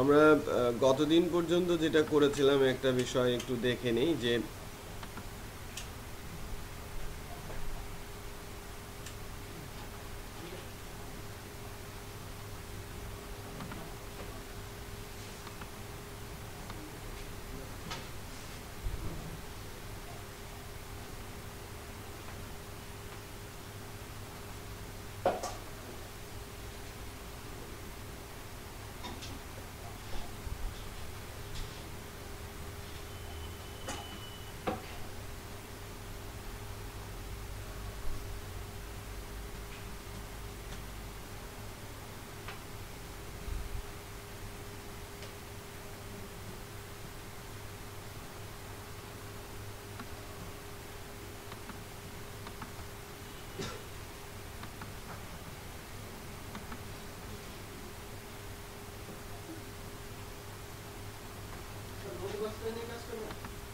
আমরা গতদিন পর্যন্ত যেটা করেছিলাম একটা বিষয় একটু দেখে নেই যে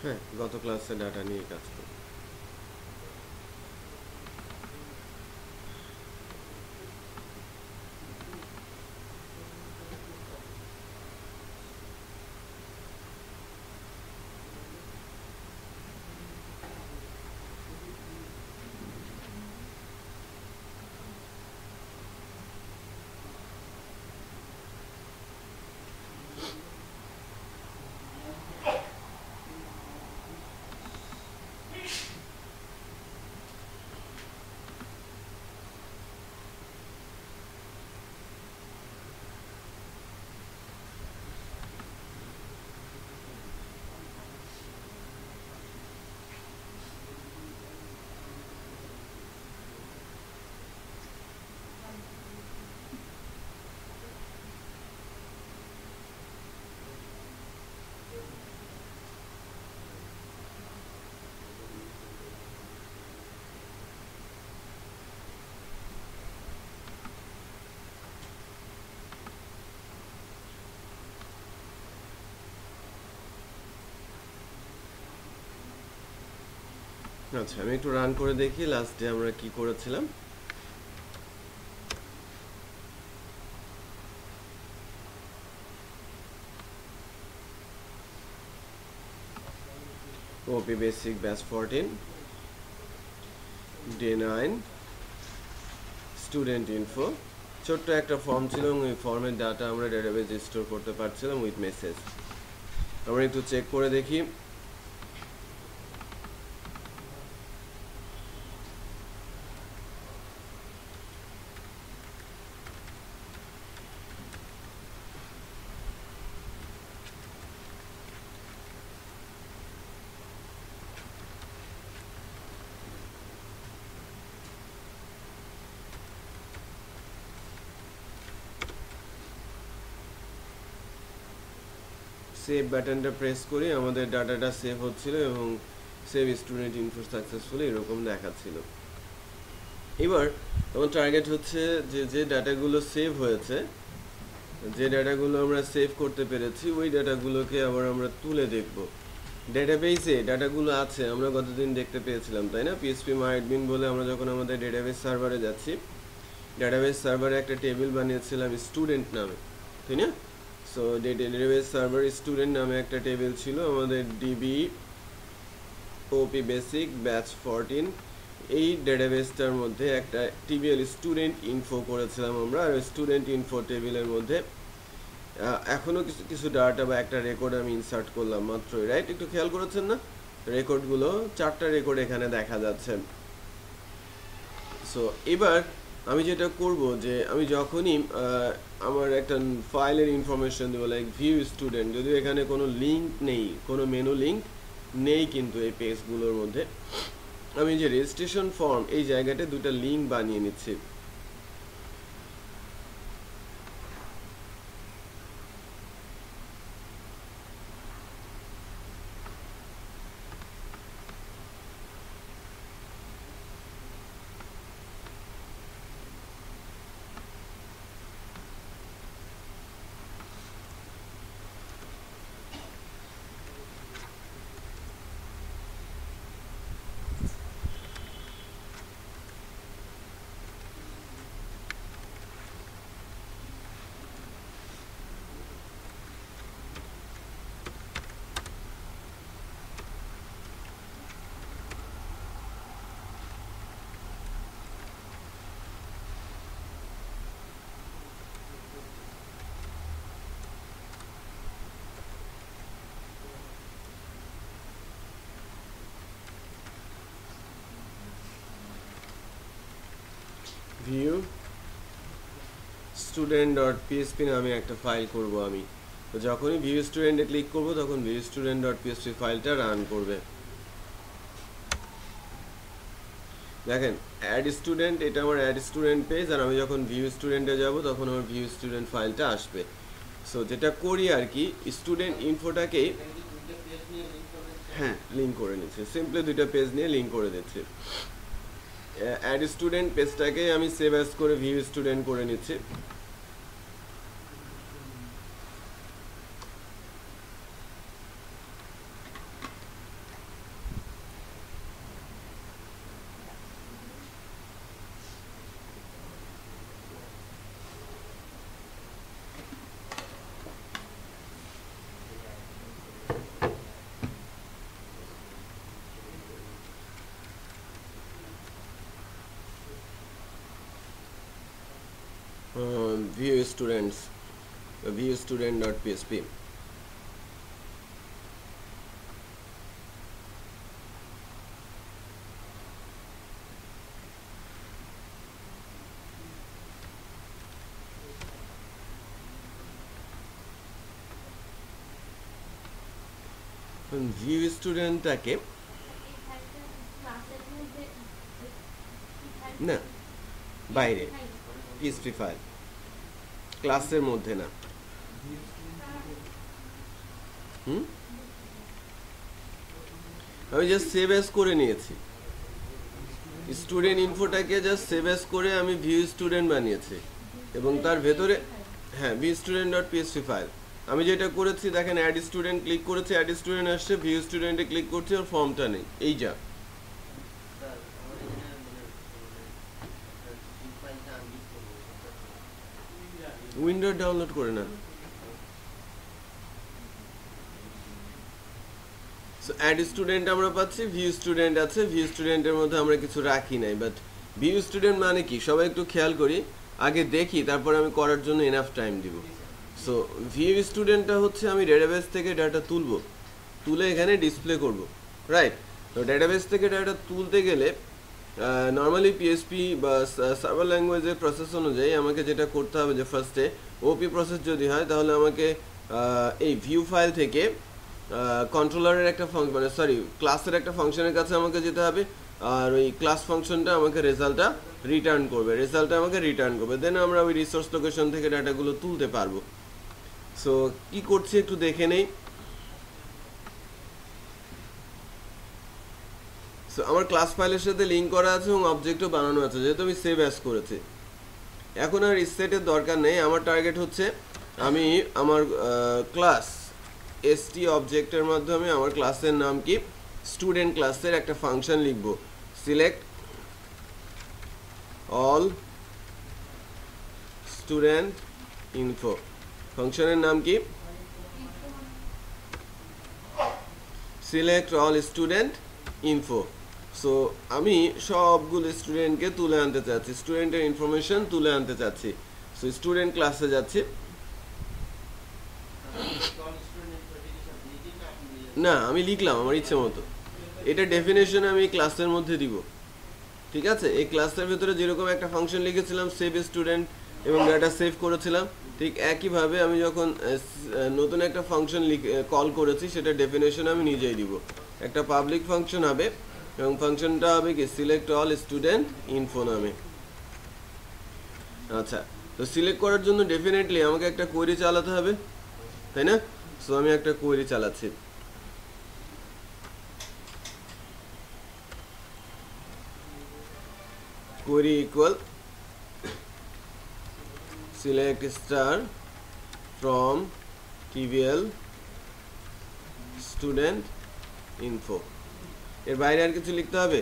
হ্যাঁ গত ক্লাসে ডাটা নিয়ে কাজ করি। আচ্ছা আমি একটু রান করে দেখি লাস্টে আমরা কি করেছিলাম। OP basic batch 14 day 9 student info ছোট্ট একটা ফর্ম ছিল এবং ওই ফর্মের ডাটা আমরা ডেটাবেজে স্টোর করতে পারছিলাম উইথ মেসেজ। আমরা একটু চেক করে দেখি। সেভ বাটনটা প্রেস করি, আমাদের ডাটাটা সেভ হচ্ছিল এবং সেভ স্টুডেন্ট ইনফো সাকসেসফুলি এরকম দেখাচ্ছিল। এবার আমার টার্গেট হচ্ছে যে যে ডাটাগুলো সেভ হয়েছে, যে ডাটাগুলো আমরা সেভ করতে পেরেছি ওই ডাটাগুলোকে আবার আমরা তুলে দেখব। ডেটাবেসে ডাটাগুলো আছে আমরা গতদিন দেখতে পেয়েছিলাম তাই না, পিএসপি মাইডমিন বলে আমরা যখন আমাদের ডেটাবেস সার্ভারে যাচ্ছি, ডেটাবেস সার্ভারে একটা টেবিল বানিয়েছিলাম স্টুডেন্ট নামে, তাই না? সো ডেটাবেস সার্ভার স্টুডেন্ট নামে একটা টেবিল ছিল আমাদের ডিবি ওপি বেসিক ব্যাচ 14 এই ডেটাবেসটার মধ্যে একটা টিবিএল স্টুডেন্ট ইনফো করেছিলাম আমরা। আর স্টুডেন্ট ইনফো টেবিলের মধ্যে এখনও কিছু কিছু ডাটা বা একটা রেকর্ড আমি ইনসার্ট করলাম মাত্রই, রাইট? একটু খেয়াল করেছেন না রেকর্ডগুলো? 4টা রেকর্ড এখানে দেখা যাচ্ছে। সো এবার আমি যেটা করব যে আমি যখনই আমার একটা ফাইলের ইনফরমেশন দেবো লাইক ভিউ স্টুডেন্ট, যদিও এখানে কোনো লিঙ্ক নেই, কোনো মেনু লিঙ্ক নেই কিন্তু এই পেজগুলোর মধ্যে, আমি যে রেজিস্ট্রেশন ফর্ম এই জায়গাটা দুটো লিঙ্ক বানিয়ে নিচ্ছি। ভিউ স্টুডেন্ট ডট পিএসপি নামে একটা ফাইল করব আমি। তো যখনই ভিউ স্টুডেন্টে ক্লিক করব তখন ভিউ স্টুডেন্ট ডট পিএসপি ফাইলটা রান করবে। দেখেন অ্যাড স্টুডেন্ট, এটা আমার অ্যাড স্টুডেন্ট পেজ, আর আমি যখন ভিউ স্টুডেন্টে যাব তখন আমার ভিউ স্টুডেন্ট ফাইলটা আসবে। সো যেটা করি আর কি, স্টুডেন্ট ইনফোটাকে হ্যাঁ লিঙ্ক করে নিচ্ছে, সিম্পলি দুইটা পেজ নিয়ে লিঙ্ক করে দিচ্ছে। অ্যাড স্টুডেন্ট পেজটাকে আমি সেভ অ্যাজ করে ভিউ স্টুডেন্ট করে নিচ্ছি। View students, view student.php. View স্টুডেন্টটাকে না বাইরে পিএসপি ফাইল, ক্লাসের মধ্যে না। আমি জাস্ট সেভ অ্যাজ করে নিয়েছি, স্টুডেন্ট ইনফোটাকে জাস্ট সেভ অ্যাজ করে আমি ভিউ স্টুডেন্ট বানিয়েছি এবং তার ভেতরে হ্যাঁ view student dot PSP file. আমি যেটা করেছি দেখেন, অ্যাড স্টুডেন্ট ক্লিক করেছি, অ্যাড স্টুডেন্ট আসছে, ভিউ স্টুডেন্টে ক্লিক করছি, ওর ফর্মটা নেই, এই যা। উইন্ডো ডাউনলোড করে না। অ্যাড স্টুডেন্ট আমরা পাচ্ছি, ভিউ স্টুডেন্ট আছে, ভিউ স্টুডেন্টের মধ্যে আমরা কিছু রাখি নাই। বাট ভিউ স্টুডেন্ট মানে কি সবাই একটু খেয়াল করি, আগে দেখি তারপর আমি করার জন্য এনাফ টাইম দিব। সো ভিউ স্টুডেন্টটা হচ্ছে আমি ডেটাবেস থেকে ডাটা তুলে এখানে ডিসপ্লে করব, রাইট? তো ডেটাবেস থেকে ডাটা তুলতে গেলে নর্মালি পিএসপি বা সার্ভার ল্যাঙ্গুয়েজের প্রসেস অনুযায়ী আমাকে যেটা করতে হবে যে ফার্স্টে ওপি প্রসেস যদি হয় তাহলে আমাকে এই ভিউ ফাইল থেকে কন্ট্রোলারের একটা ফাংশন মানে ক্লাসের একটা ফাংশনের কাছে আমাকে যেতে হবে, আর ওই ক্লাস ফাংশনটা আমাকে রেজাল্টটা রিটার্ন করবে, দেন আমরা ওই রিসোর্স লোকেশন থেকে ডাটাগুলো তুলতে পারবো। সো কি করছি একটু দেখে নেই। সো আমার ক্লাস ফাইলের সাথে লিঙ্ক করা আছে এবং অবজেক্টও বানানো আছে, যেহেতু আমি সেভ অ্যাজ করেছি। এখন আর রিসেটের দরকার নেই, আমার টার্গেট হচ্ছে আমি আমার ক্লাস এসটি অবজেক্টের মাধ্যমে আমার ক্লাসের নাম কি স্টুডেন্ট ক্লাসের একটা ফাংশন লিখব, সিলেক্ট অল স্টুডেন্ট ইনফো। ফাংশনের নাম কি select all student info. So আমি সবগুলো স্টুডেন্টকে তুলে আনতে চাচ্ছি, স্টুডেন্টের ইনফরমেশন তুলে আনতে চাচ্ছি। সো স্টুডেন্ট ক্লাসে যাচ্ছি, না আমি লিখলাম আমার ইচ্ছে মতো, এটা ডেফিনেশন আমি ক্লাসের মধ্যে দিব, ঠিক আছে? এই ক্লাসের ভিতরে যেরকম একটা ফাংশন লিখেছিলাম সেভ স্টুডেন্ট এবং ডাটা সেভ করেছিলাম, ঠিক একইভাবে আমি যখন নতুন একটা ফাংশন কল করেছি সেটা ডেফিনেশন আমি নিজেই দিব। একটা পাবলিক ফাংশন হবে এবং ফাংশনটা হবে কি সিলেক্ট অল স্টুডেন্ট ইনফো নামে। আচ্ছা, তো সিলেক্ট করার জন্য ডেফিনেটলি আমাকে একটা কোয়েরি চালাতে হবে, তাই না? সো আমি একটা কোয়েরি চালাচ্ছি। query equal select star from tvl student info। এর বাইরে আর কিছু লিখতে হবে?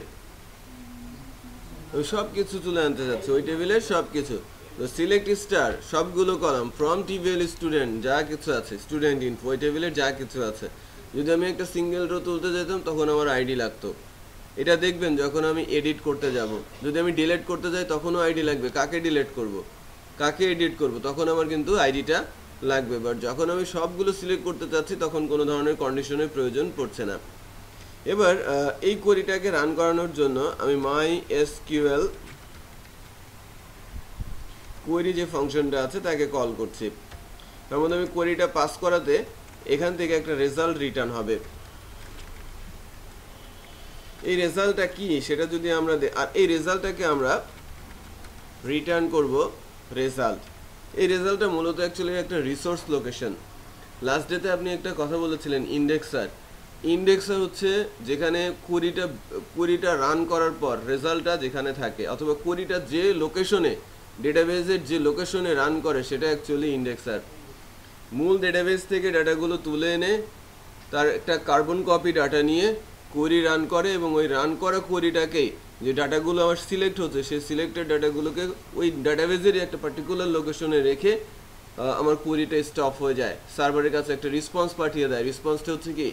সব কিছু তুলে আনতে যাচ্ছে ওই টেবিলের সব কিছু। তো সিলেক্ট স্টার সবগুলো কলাম ফ্রম tvl স্টুডেন্ট যা কিছু আছে স্টুডেন্ট ইনফো ওই টেবিলের যা কিছু আছে। যদি আমি একটা সিঙ্গেল রো তুলতে যেতাম তখন আমার আইডি লাগতো। এটা দেখবেন যখন আমি এডিট করতে যাব, যদি আমি ডিলিট করতে যাই তখনও আইডি লাগবে। কাকে ডিলিট করব, কাকে এডিট করব, তখন আমার কিন্তু আইডিটা লাগবে। বাট যখন আমি সবগুলো সিলেক্ট করতে চাচ্ছি তখন কোনো ধরনের কন্ডিশনের প্রয়োজন পড়ছে না। এবার এই কোয়েরিটাকে রান করানোর জন্য আমি মাই এসকিউএল কোয়েরি যে ফাংশনটা আছে তাকে কল করছি। তার মধ্যে আমি কোয়েরিটা পাস করাতে এখান থেকে একটা রেজাল্ট রিটার্ন হবে। এই রেজাল্টটা কি সেটা যদি আমরা আর এই রেজাল্টটাকে আমরা রিটার্ন করব রেজাল্ট। এই রেজাল্টটা মূলত অ্যাকচুয়ালি একটা রিসোর্স লোকেশন। লাস্ট ডেতে আপনি একটা কথা বলেছিলেন ইন্ডেক্সার। ইন্ডেক্সার হচ্ছে যেখানে কোয়েরিটা রান করার পর রেজাল্টটা যেখানে থাকে, অথবা কোয়েরিটা যে লোকেশনে, ডেটাবেজের যে লোকেশনে রান করে সেটা অ্যাকচুয়ালি ইন্ডেক্সার। মূল ডেটাবেজ থেকে ডাটাগুলো তুলে এনে তার একটা কার্বন কপি ডাটা নিয়ে কোয়েরি রান করে, এবং ওই রান করা কোয়েরিটাকেই যে ডাটাগুলো আমার সিলেক্ট হচ্ছে সেই সিলেক্টেড ডাটাগুলোকে ওই ডাটাবেজেরই একটা পার্টিকুলার লোকেশনে রেখে আমার কোয়েরিটা স্টপ হয়ে যায়। সার্ভারের কাছে একটা রেসপন্স পাঠিয়ে দেয়। রেসপন্সটা হচ্ছে কি,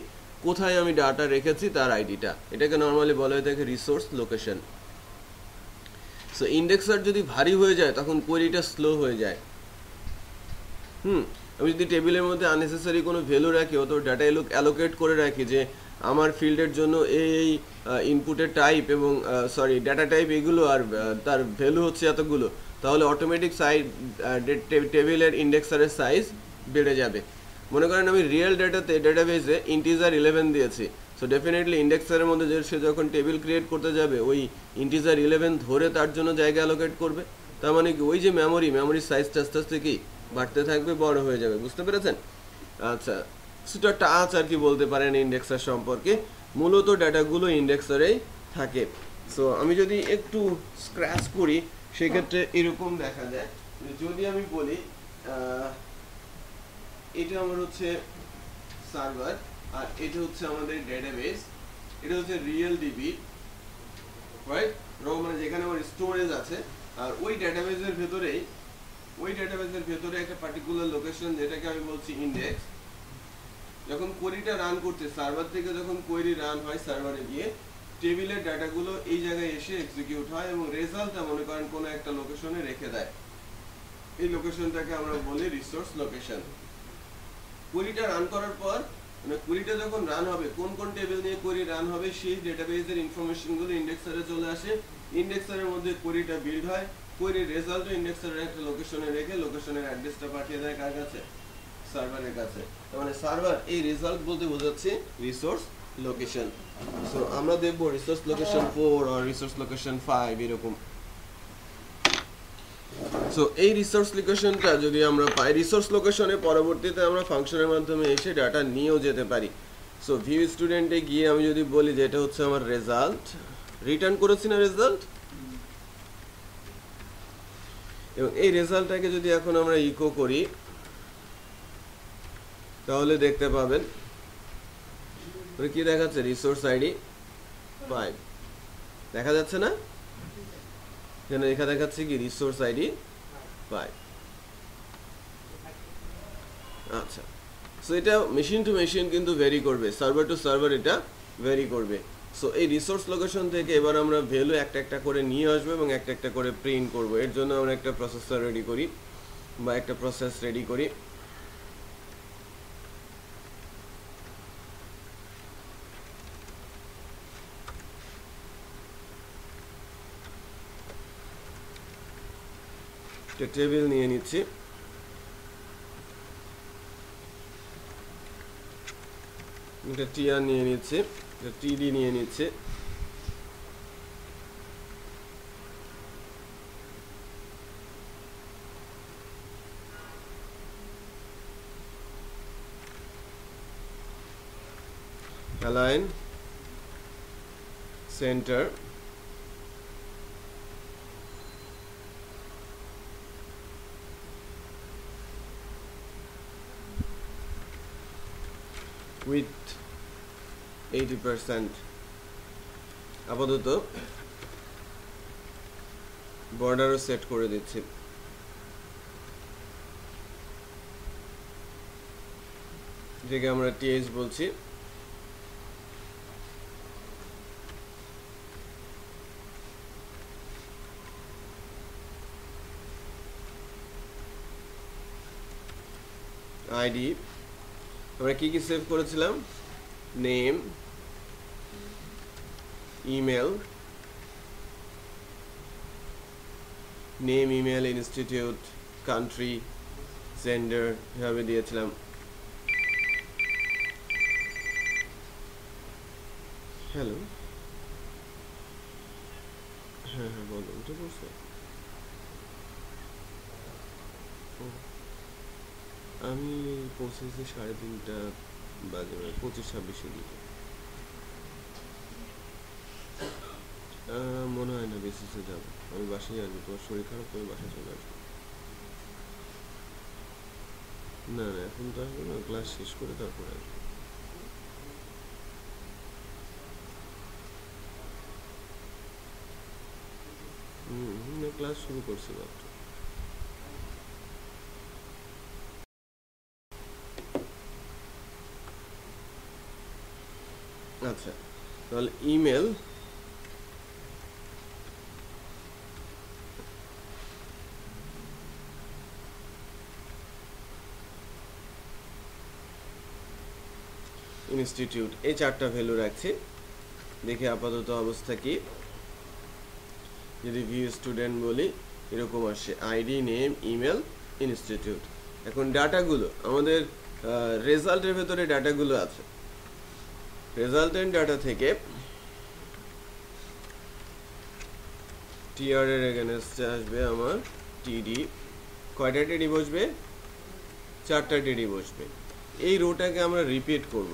কোথায় আমি ডাটা রেখেছি তার আইডিটা। এটাকে নর্মালি বলা হয়ে থাকে রিসোর্স লোকেশন। সো ইন্ডেক্সার যদি ভারী হয়ে যায় তখন কোয়েরিটা স্লো হয়ে যায়। আমি যদি টেবিলের মধ্যে আননেসেসারি কোনো ভ্যালু রাখি, অথবা ডাটা অ্যালোকেট করে রাখি যে আমার ফিল্ডের জন্য এই ইনপুটের টাইপ এবং ডাটা টাইপ এগুলো, আর তার ভ্যালু হচ্ছে এতগুলো, তাহলে অটোমেটিক টেবিলের ইন্ডেক্সারের সাইজ বেড়ে যাবে। মনে করেন আমি রিয়েল ডেটাবেজে ইন্টিজার 11 দিয়েছি, সো ডেফিনেটলি ইন্ডেক্সারের মধ্যে সে যখন টেবিল ক্রিয়েট করতে যাবে ওই ইন্টিজার 11 ধরে তার জন্য জায়গা অ্যালোকেট করবে। তার মানে কি, ওই যে মেমোরি সাইজটা আস্তে আস্তে কি বাড়তে থাকবে, বড় হয়ে যাবে। বুঝতে পেরেছেন? আচ্ছা, সেটা টাচ আর কি বলতে পারেন ইন্ডেক্সার সম্পর্কে। মূলত ডাটাগুলো ইন্ডেক্সারেই থাকে। সো আমি যদি একটু স্ক্র্যাচ করি সেক্ষেত্রে এরকম দেখা যায়। যদি আমি বলি এটা আমার হচ্ছে সার্ভার, আর এটা হচ্ছে আমাদের ডেটাবেস, এটা হচ্ছে রিয়েল ডিবি, রাইট? মানে যেখানে আমার স্টোরেজ আছে, আর ওই ডেটাবেসের ভেতরে একটা পার্টিকুলার লোকেশন যেটাকে আমি বলছি ইন্ডেক্স। যখন কোয়েরিটা রান করছে, সার্ভার থেকে যখন কোয়েরি রান হয় সার্ভারে গিয়ে, টেবিলের ডাটাগুলো এই জায়গায় এসে এক্সিকিউট হয় এবং রেজাল্টটা মনে করেন কোনো একটা লোকেশনে রেখে দেয়। এই লোকেশনটাকে আমরা বলি রিসোর্স লোকেশন। কোয়েরিটা রান করার পর, মানে কোয়েরিটা যখন রান হবে, কোন কোন টেবিল নিয়ে কোয়েরি রান হবে সেই ডেটাবেসের ইনফরমেশনগুলো ইন্ডেক্সারে চলে আসে। ইন্ডেক্সারের মধ্যে কোয়েরিটা বিল্ড হয়। কোয়েরির রেজাল্টও ইন্ডেক্সারের একটা লোকেশনে রেখে লোকেশনের অ্যাড্রেসটা পাঠিয়ে দেয় কার কাছে? সার্ভারের কাছে। মানে সার্ভার এই রেজাল্ট বলতে বোঝাচ্ছে রিসোর্স লোকেশন। সো আমরা দেখব রিসোর্স লোকেশন 4 আর রিসোর্স লোকেশন 5 এরকম। সো এই রিসোর্স লোকেশনটা যদি আমরা পাই, রিসোর্স লোকেশনে পরবর্তীতে আমরা ফাংশনের মাধ্যমে এসে ডাটা নিয়েও যেতে পারি। সো ভিউ স্টুডেন্টে গিয়ে আমি যদি বলি যে এটা হচ্ছে আমার রেজাল্ট, রিটার্ন করেছি না রেজাল্ট, এবং এই রেজাল্টটাকে যদি এখন আমরা ইকো করি তাহলে দেখতে পাবেন কি দেখাচ্ছে, রিসোর্স আইডি 5 দেখা যাচ্ছে না? এখানে লেখা দেখাচ্ছে কি রিসোর্স আইডি 5। আচ্ছা, সো এটা মেশিন টু মেশিন কিন্তু ভ্যারি করবে, সার্ভার টু সার্ভার এটা ভ্যারি করবে। সো এই রিসোর্স লোকেশন থেকে এবার আমরা ভ্যালু একটা একটা করে নিয়ে আসবো এবং একটা একটা করে প্রিন্ট করব। এর জন্য আমরা একটা প্রসেসর রেডি করি বা একটা প্রসেস রেডি করি। একটা টেবিল নিয়ে নিচ্ছি, একটা টিআর নিয়ে নিচ্ছি, একটা টিডি নিয়ে নিচ্ছি, অ্যালাইন সেন্টার, উইথ 80%। আপাতত বর্ডারও সেট করে দিচ্ছি। যেটাকে আমরা টিএইচ বলছি। আইডি আমরা কি কি সেভ করেছিলাম? Name, email, name, email, institute, country, gender এভাবে দিয়েছিলাম। হ্যালো, হ্যাঁ হ্যাঁ বলো, উঠে পড়ছে? আমি পৌঁছেছি 3:30 বাজে, 25-26 দিকে। মনে হয় না বেসিসে যাবো, আমি বাসায় আসবো। তোমার শরীর খারাপ, তুমি বাসায় চলে আসবো। না না এখন তো আসবো না, ক্লাস শেষ করে তারপরে আসবো। না ক্লাস শুরু করছি মাত্র। আচ্ছা, তাহলে ইমেল, ইনস্টিটিউট, এই 4টা ভ্যালু রাখছি। দেখি আপাতত অবস্থা কি। যদি ভিউ স্টুডেন্ট বলি এরকম আসছে, আইডি, নেম, ইমেল, ইনস্টিটিউট। এখন ডাটাগুলো আমাদের রেজাল্টের ভেতরে ডাটাগুলো আছে। রেজাল্টেন্ট ডাটা থেকে টিআর এর এগেনস্টে আসবে আমার টিডি। কয়টা টিডি বসবে? 4টা টিডি বসবে। এই রোটাকে আমরা রিপিট করব।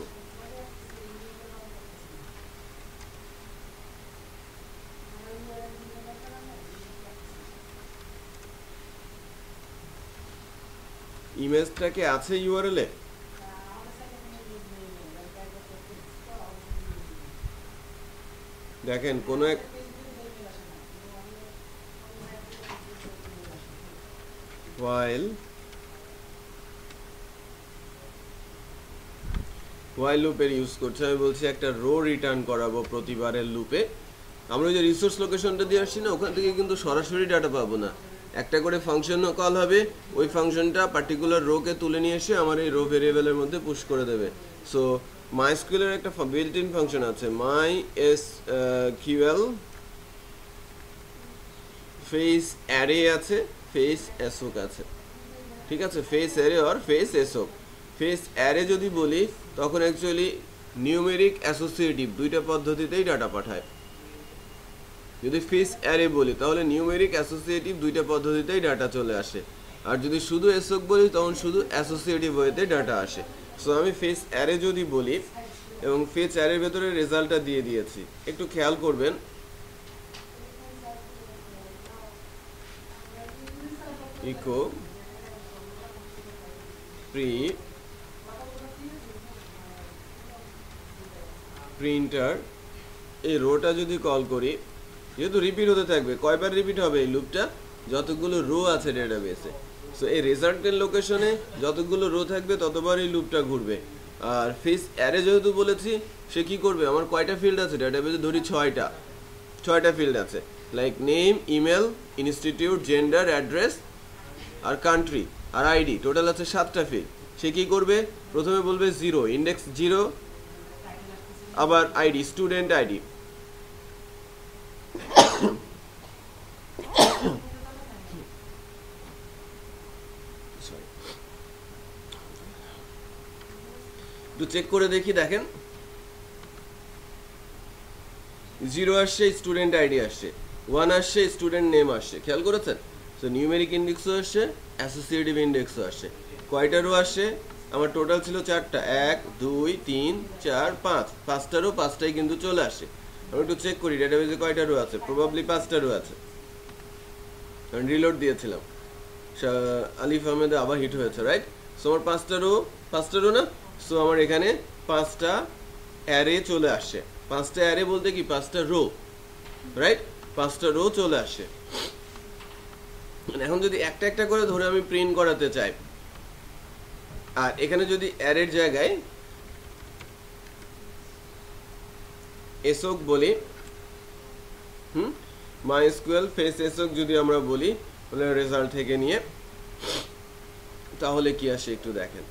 ইমেজটাকে আছে ইউআরএল এ? দেখেন কোন এক while লুপের ইউজ করছে। আমি বলছি একটা রো রিটার্ন করাবো প্রতিবারের লুপে। আমরা যে রিসোর্স লোকেশনটা দিয়ে আসছি না, ওখান থেকে কিন্তু সরাসরি ডাটা পাবো না, একটা করে ফাংশন কল হবে। ওই ফাংশনটা পার্টিকুলার রোকে তুলে নিয়ে এসে আমার এই রো ভেরিয়েবলের মধ্যে পুশ করে দেবে। সো মাইস্কুয়েলের একটা বিল্ট ইন ফাংশন আছে, মাই এস কিউএল ফেস অ্যারে আছে, ফেস এসওক আছে। ঠিক আছে, ফেস অ্যারে আর ফেস এসওক। ফেস অ্যারে যদি বলি তখন অ্যাকচুয়ালি নিউমেরিক অ্যাসোসিয়েটিভ দুইটা পদ্ধতিতেই ডাটা পাঠায়। যদি ফেস অ্যারে বলি তাহলে নিউমেরিক অ্যাসোসিয়েটিভ দুইটা পদ্ধতিতেই ডাটা চলে আসে। আর যদি শুধু এসওক বলি তখন শুধু অ্যাসোসিয়েটিভ ওয়েতে ডাটা আসে। সো আমি ফেস অ্যারে যদি বলি এবং ফেস অ্যারের ভেতরে রেজাল্টটা দিয়ে দিয়েছি, একটু খেয়াল করবেন। ইকো প্রিন্টার, এই রোটা যদি কল করি, যেহেতু রিপিট হতে থাকবে, কয়বার রিপিট হবে এই লুপটা? যতগুলো রো আছে ডেটাবেসে। সো এই রেজাল্টের লোকেশনে যতগুলো রো থাকবে ততবার এই লুপটা ঘুরবে। আর ফেস অ্যারে যেহেতু বলেছি, সে কি করবে, আমার কয়টা ফিল্ড আছে ডেটাবেসে? ধরি 6টা ফিল্ড আছে, like name, email, institute, gender, address আর কান্ট্রি আর আইডি। টোটাল আছে 7টা ফিল্ড। সে কি করবে, প্রথমে বলবে 0, ইন্ডেক্স 0, আবার আইডি, স্টুডেন্ট আইডি। একটু চেক করে দেখি, দেখেন 0 আসছে, স্টুডেন্ট আইডি আসছে, 1 আসছে, স্টুডেন্ট নেম আসছে। খেয়াল করেছেন? সো নিউমেরিক ইন্ডেক্সও আসছে, অ্যাসোসিয়েটিভ ইন্ডেক্সও আসছে। কয়টা রো আসছে? আমার টোটাল ছিল 4টা, 1 2 3 4 5, 5টা রো, 5টাই কিন্তু চলে আসে। আমি একটু চেক করি ডেটাবেসে কয়টা রো আছে। প্রবাবলি 5টা রো আছে, কারণ রিলোড দিয়েছিলাম। আলিফ আহমেদে আবার হিট হয়েছে, রাইট? সো আমার 5টা রো না? সো আমার এখানে 5টা অ্যারে চলে আসছে। 5টা অ্যারে বলতে কি 5টা রো, রাইট? 5টা রো চলে আসে। এখন যদি একটা একটা করে ধরে আমি প্রিন্ট করাতে চাই, আর এখানে যদি অ্যারের জায়গায় এসওক বলি, মাইস্কুয়েল ফেস এসওক যদি আমরা বলি, তাহলে রেজাল্ট থেকে নিয়ে, তাহলে কি আসে একটু দেখেন।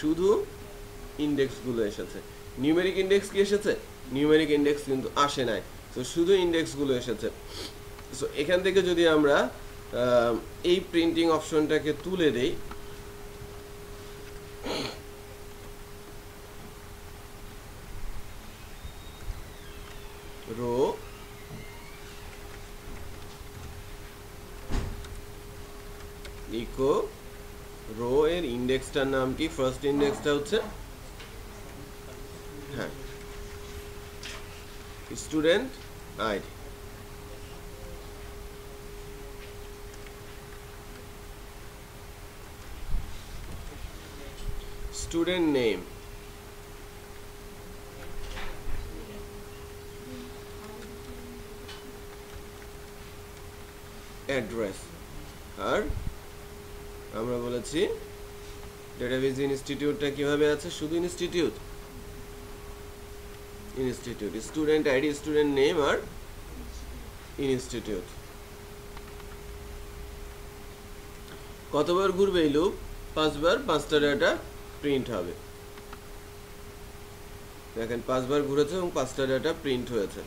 শুধু ইন্ডেক্সগুলো এসেছে। নিউমেরিক ইন্ডেক্স কি এসেছে? নিউমেরিক ইন্ডেক্স কিন্তু আসে নাই। তো শুধু ইন্ডেক্সগুলো এসেছে। সো এখান থেকে যদি আমরা এই প্রিন্টিং অপশনটাকে তুলে দেই, রো ইকো রো এর ইন্ডেক্সটার নাম কি, ফার্স্ট ইন্ডেক্সটা হচ্ছে হ্যাঁ student ID, student name, address, আর আমরা বলেছি ডেটাবেজ ইনস্টিটিউটটা কিভাবে আছে, শুধু institute, student ID, student name আর ইনস্টিটিউট। কতবার ঘুরবে এই লুপ? 5 বার, 5টা ডাটা প্রিন্ট হবে। দেখেন 5 বার ঘুরেছে এবং 5টা ডাটা প্রিন্ট হয়েছে।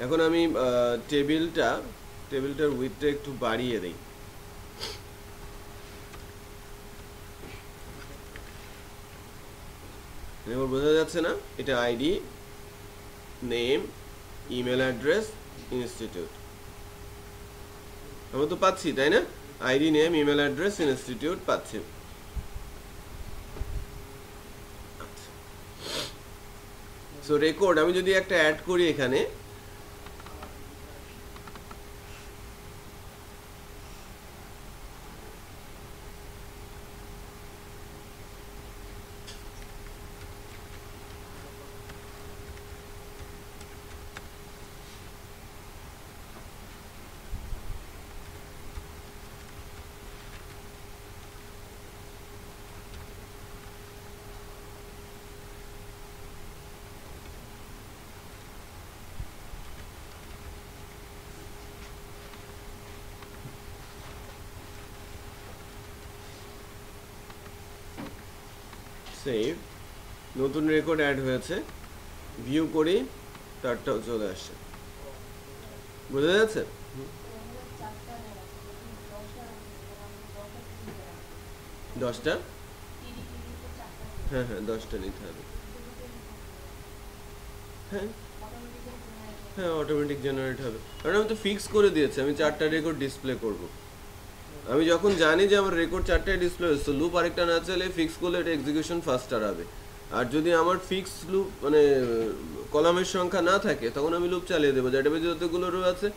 এখন আমি টেবিলটার উইডথটা একটু বাড়িয়ে দিই। এবার বোঝা যাচ্ছে না? এটা ID, name, email address, institute আমরা তো পাচ্ছি, তাই না? ID, name, email address, institute পাচ্ছি। সো রেকর্ড আমি যদি একটা অ্যাড করি এখানে, সেভ, নতুন রেকর্ড অ্যাড হয়েছে, ভিউ করি, তারটাও চলে আসছে। বোঝা যাচ্ছে? দশটা, হ্যাঁ হ্যাঁ 10টা নিতে হবে। হ্যাঁ হ্যাঁ অটোমেটিক জেনারেট হবে, কারণ আমি তো ফিক্স করে দিয়েছি আমি 4টা রেকর্ড ডিসপ্লে করব। আমি যখন জানি যে আমার রেকর্ড 4টায় ডিসপ্লে হচ্ছে, লুপ আরেকটা না চাইলে ফিক্স করলে এটা এক্সিকিউশন ফাস্টার হবে। আর যদি আমার ফিক্স লুপ মানে কলামের সংখ্যা না থাকে, তখন আমি লুপ চালিয়ে দেবো। ডেটাবেজে যতগুলো রো আছে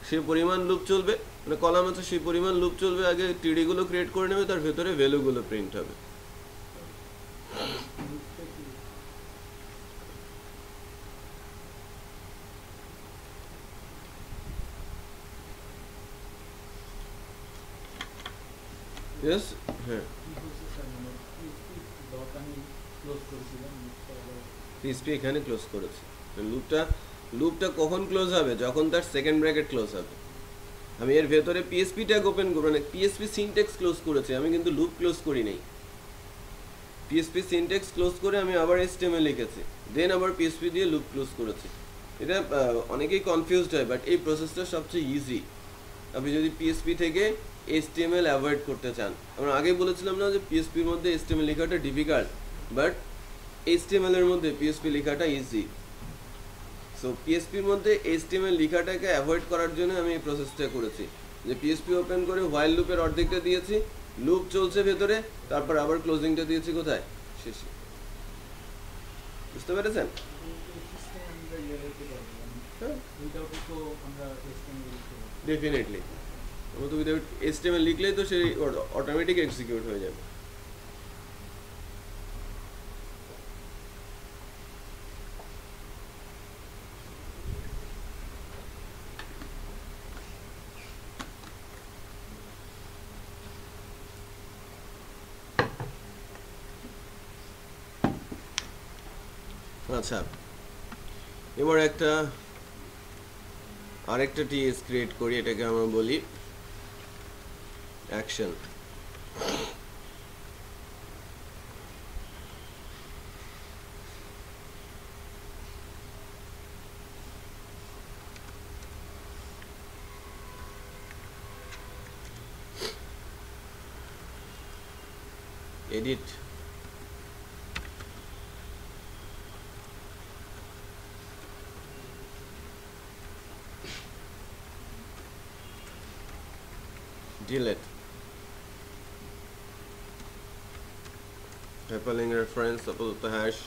সেই পরিমাণ লুপ চলবে, মানে কলাম আছে সেই পরিমাণ লুপ চলবে। আগে টিডিগুলো ক্রিয়েট করে নেবে, তার ভেতরে ভ্যালুগুলো প্রিন্ট হবে। ইয়েস, হ্যাঁ পিএসপি এখানে ক্লোজ করেছি। লুপটা কখন ক্লোজ হবে? যখন তার সেকেন্ড ব্র্যাকেট ক্লোজ হবে। আমি এর ভেতরে পিএসপি ট্যাগ ওপেন করব, মানে পিএসপি সিনট্যাক্স ক্লোজ করেছি আমি, কিন্তু লুপ ক্লোজ করি নাই। পিএসপি সিনট্যাক্স ক্লোজ করে আমি আবার এইচটিএমএল লিখেছি, দেন আবার পিএসপি দিয়ে লুপ ক্লোজ করেছি। এটা অনেকেই কনফিউজড হয়, বাট এই প্রসেসটা সবচেয়ে ইজি। আপনি যদি পিএসপি থেকে এইচটিএমএল অ্যাভয়েড করতে চান, আমরা আগেই বলেছিলাম না যে পিএসপির মধ্যে এইচটিএমএল লেখাটা ডিফিকাল্ট, বাট এইচটিএমএল এর মধ্যে পিএসপি লেখাটা ইজি। সো পিএসপির মধ্যে এইচটিএমএল লেখাটাকে অ্যাভয়েড করার জন্য আমি এই প্রসেসটা করেছি, যে পিএসপি ওপেন করে হোয়াইল লুপের অর্ধেকটা দিয়েছি, লুপ চলছে ভেতরে, তারপর আবার ক্লোজিংটা দিয়েছি কোথায়? শেষে। বুঝতে পেরেছেন? ডেফিনেটলি আমরা তো উইদাউট এইচটিএমএল লিখলেই তো সেই অটোমেটিক এক্সিকিউট হয়ে যাবে। আচ্ছা, এবার আরেকটা টিএস ক্রিয়েট করি, এটাকে আমরা বলি action. edit delete hyperlink reference আপাতত hash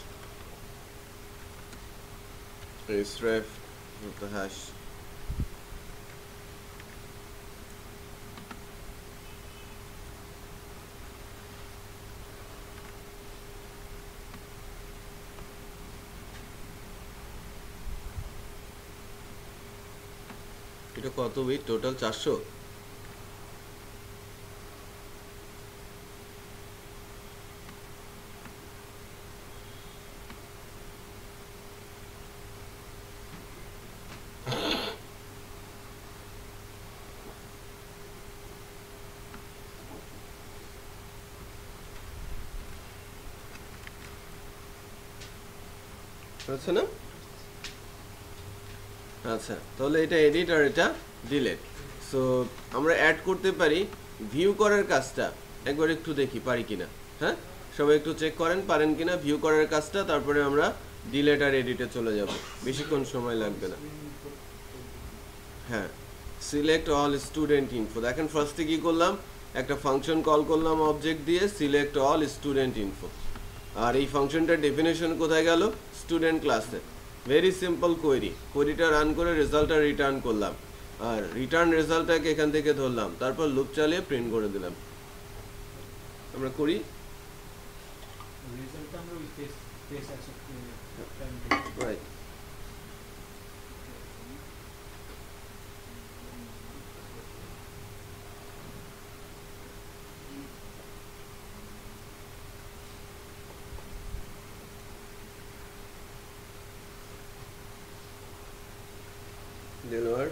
href আপাতত hash এটা কত বিট টোটাল 400 আছে না আচ্ছা তাহলে এটা এডিট আর এটা ডিলিট সো আমরা অ্যাড করতে পারি ভিউ করার কাজটা একবার একটু দেখি পারি কিনা হ্যাঁ সবাই একটু চেক করেন পারেন কিনা ভিউ করার কাজটা তারপরে আমরা ডিলিট আর এডিটে চলে যাব বেশিক্ষণ সময় লাগবে না হ্যাঁ সিলেক্ট অল স্টুডেন্ট ইনফো দেখেন ফার্স্টে কি করলাম একটা ফাংশন কল করলাম অবজেক্ট দিয়ে সিলেক্ট অল স্টুডেন্ট ইনফো আর এই ফাংশনটার ডেফিনেশন কোথায় গেল স্টুডেন্ট ক্লাসে ভেরি সিম্পল কোয়েরিটা রান করে রেজাল্টটা রিটার্ন করলাম আর রিটার্ন রেজাল্টটাকে এখান থেকে ধরলাম তারপর লুপ চালিয়ে প্রিন্ট করে দিলাম আমরা করি রেজাল্টটা আমরা ওই টেস্ট অ্যাকসেপ্ট রাইট deliver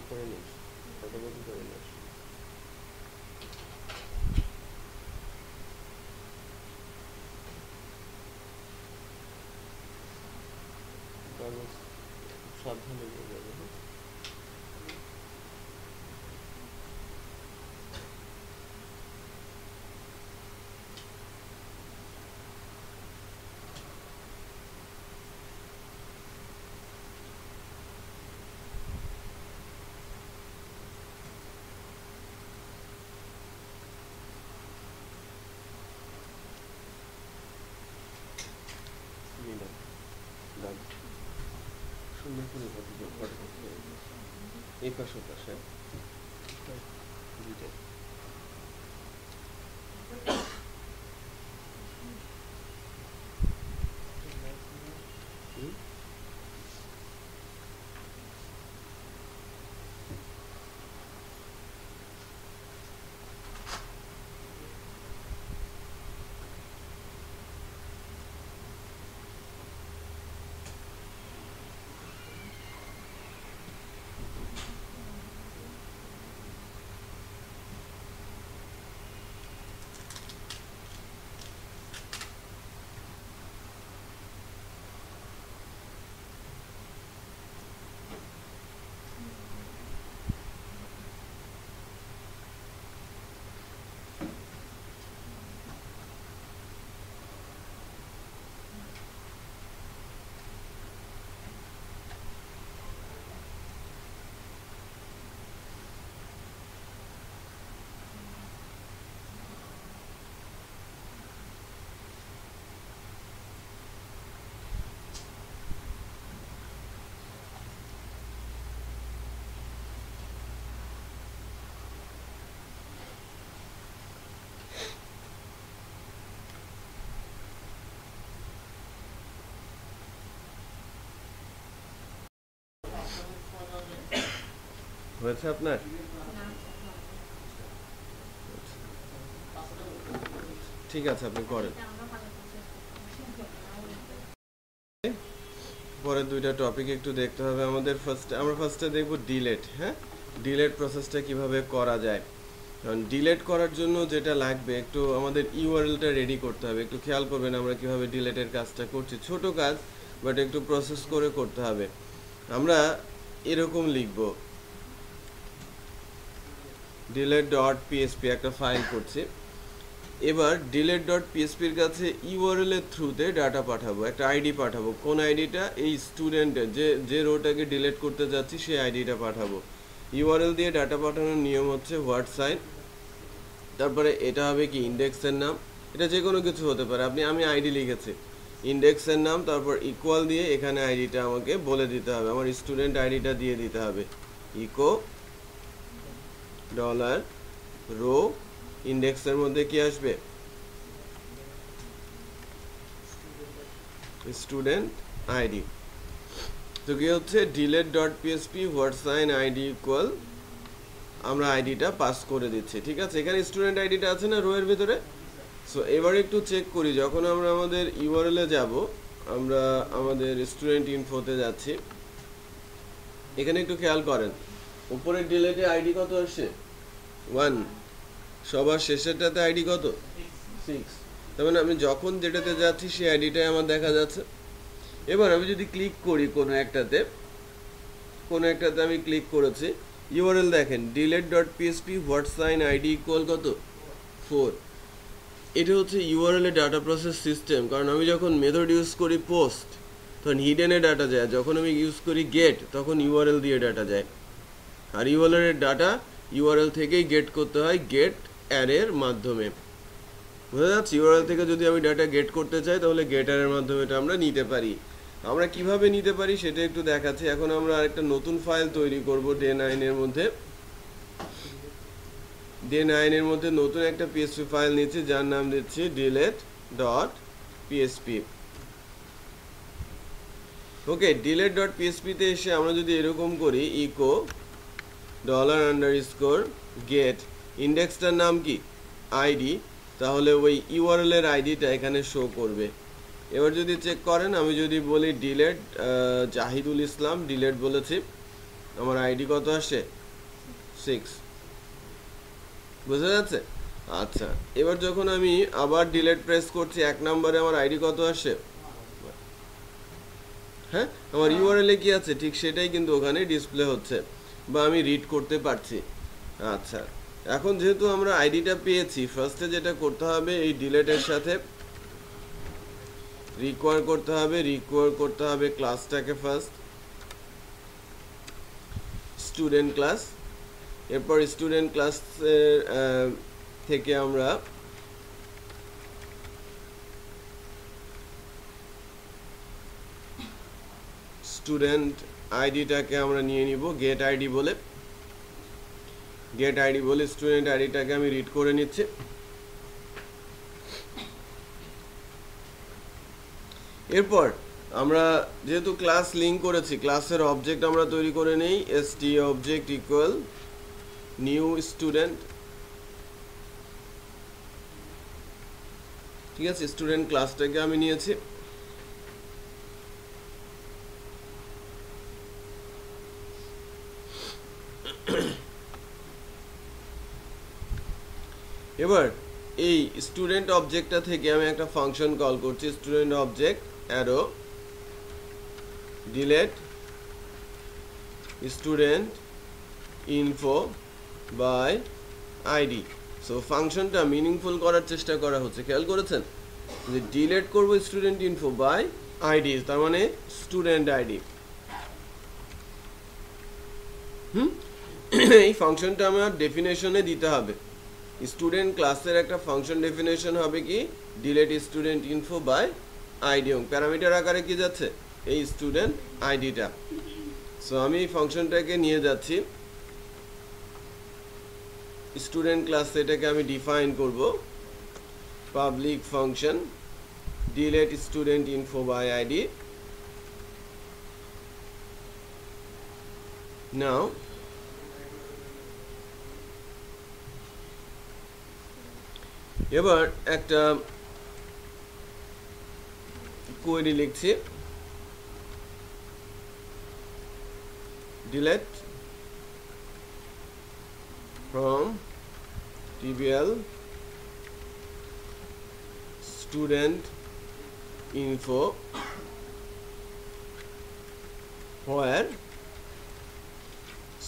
করে নিস ফটোকপি করে নিস সাবধানে নিয়ে যাবে সুন্দর করে ফটো এই পাশে পাশে দুইটা হয়েছে আপনার? ঠিক আছে, আপনি করেন। পরের দুইটা টপিক একটু দেখতে হবে আমাদের। আমরা ফার্স্টে দেখব ডিলেট। হ্যাঁ, ডিলেট প্রসেসটা কিভাবে করা যায়। কারণ ডিলেট করার জন্য যেটা লাগবে, একটু আমাদের ইউআরএলটা রেডি করতে হবে। একটু খেয়াল করবেন আমরা কিভাবে ডিলেটের কাজটা করছি। ছোট কাজ, বাট একটু প্রসেস করে করতে হবে। আমরা এরকম লিখব, delete.php একটা ফাইল করছি। এবার delete.php-র কাছে ইউআরএল এর থ্রুতে ডাটা পাঠাবো, একটা আইডি পাঠাবো। কোন আইডিটা? এই স্টুডেন্টের, যে রোটাকে ডিলিট করতে যাচ্ছি সেই আইডিটা পাঠাবো। ইউআরএল দিয়ে ডাটা পাঠানোর নিয়ম হচ্ছে হোয়াট সাইন, তারপরে এটা হবে কি ইন্ডেক্সের নাম। এটা যে কোনো কিছু হতে পারে। আমি আইডি লিখেছি, ইন্ডেক্সের নাম, তারপর ইকুয়াল দিয়ে এখানে আইডিটা আমাকে বলে দিতে হবে, আমার স্টুডেন্ট আইডিটা দিয়ে দিতে হবে। ইকো ডলার রো, ইন্ডেক্সের মধ্যে কি আসবে? Student ID. তো কি হচ্ছে, delete.php what sign ID equal, আমরা আইডিটা পাস করে দিচ্ছি। ঠিক আছে, এখানে স্টুডেন্ট আইডিটা আছে না রো এর ভিতরে। সো এবার একটু চেক করি, যখন আমরা আমাদের ইউআরএল এ যাব, আমরা আমাদের স্টুডেন্ট ইনফোতে যাচ্ছি। এখানে একটু খেয়াল করেন, উপরের ডিলেটে আইডি কত আসছে? 1। সবার শেষেরটাতে আইডি কত? 6। তার মানে আমি যখন যেটাতে যাচ্ছি সেই আইডিটাই আমার দেখা যাচ্ছে। এবার আমি যদি ক্লিক করি কোনো একটাতে আমি ক্লিক করেছি, ইউআরএল দেখেন delete.php what sign ID equal কত? 4। এটা হচ্ছে ইউআরএল এর ডাটা প্রসেস সিস্টেম। কারণ আমি যখন মেথড ইউজ করি পোস্ট, তখন হিডেনে ডাটা যায়। যখন আমি ইউজ করি গেট, তখন ইউআরএল দিয়ে ডাটা যায়। আর ইউআরএল এর ডাটা ইউআরএল থেকেই গেট করতে হয়, গেট অ্যারের মাধ্যমে। বুঝা যাচ্ছে? ইউআরএল থেকে যদি আমি ডাটা গেট করতে চাই, তাহলে গেট অ্যারের মাধ্যমে এটা আমরা নিতে পারি। আমরা কিভাবে নিতে পারি সেটা একটু দেখাচ্ছি। এখন আমরা আরেকটা নতুন ফাইল তৈরি করব day9 এর মধ্যে। day9 এর মধ্যে নতুন একটা PHP ফাইল নিচ্ছি, যার নাম দিচ্ছি delete.php। ওকে, delete.php তে এসে আমরা যদি এরকম করি, ইকো $_get, ইন্ডেক্সটার নাম কি? আইডি, তাহলে ওই ইউআরএল এর আইডিটা এখানে শো করবে। এবার যদি চেক করেন, আমি যদি বলি ডিলেট জাহিদুল ইসলাম, ডিলেট বলেছি, আমার আইডি কত আসে? 6। বুঝা যাচ্ছে? আচ্ছা, এবার যখন আমি আবার ডিলেট প্রেস করছি, 1 নম্বরে আমার আইডি কত আসে? হ্যাঁ, আমার ইউআরএল এ কি আছে ঠিক সেটাই কিন্তু ওখানে ডিসপ্লে হচ্ছে, বা আমি রিড করতে পারছি। আচ্ছা, এখন যেহেতু আমরা আইডিটা পেয়েছি, ফার্স্টে যেটা করতে হবে, এই ডিলেটের সাথে রিকোয়ার করতে হবে ক্লাসটাকে। ফার্স্ট স্টুডেন্ট ক্লাস, এরপর স্টুডেন্ট ক্লাসের থেকে আমরা স্টুডেন্ট আইডিটাকে আমরা নিয়ে নিব গেট আইডি বলে। স্টুডেন্ট আইডিটাকে আমি রিড করে নিচ্ছি। এরপর আমরা যেহেতু ক্লাস লিঙ্ক করেছি, ক্লাসের অবজেক্ট আমরা তৈরি করে নেই, st object equal new student. ঠিক আছে, স্টুডেন্ট ক্লাসটাকে আমি নিয়েছি। এবার এই স্টুডেন্ট অবজেক্টটা থেকে আমি একটা ফাংশন কল করছি, student object arrow delete student info by ID. So ফাংশনটা মিনিংফুল করার চেষ্টা করা হচ্ছে, খেয়াল করেছেন? যে ডিলেট করব স্টুডেন্ট ইনফো বাই আইডি, তার মানে স্টুডেন্ট আইডি। এই ফাংশনটা আমার ডেফিনেশনে দিতে হবে। স্টুডেন্ট ক্লাসের একটা ফাংশন ডেফিনেশন হবে কি, delete student info by ID, এবং প্যারামিটার আকারে কি যাচ্ছে? এই স্টুডেন্ট আইডিটা। সো আমি এই ফাংশনটাকে নিয়ে যাচ্ছি স্টুডেন্ট ক্লাসে, এটাকে আমি ডিফাইন করব public function delete student info by ID. Now এবার একটা কোয়েরি লিখছি, delete from tbl student info where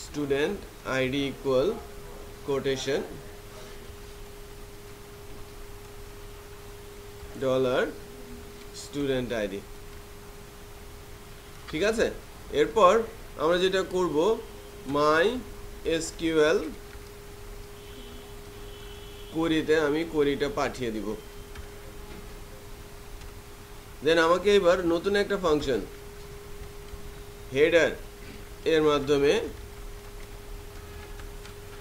student id equal quotation dollar student id। ঠিক আছে, এরপর আমরা যেটা করব, মাই এসকিউএল কোয়েরিতে আমি কোয়েরিটা পাঠিয়ে দিব। দেন আমাকে এবার নতুন একটা ফাংশন হেডার এর মাধ্যমে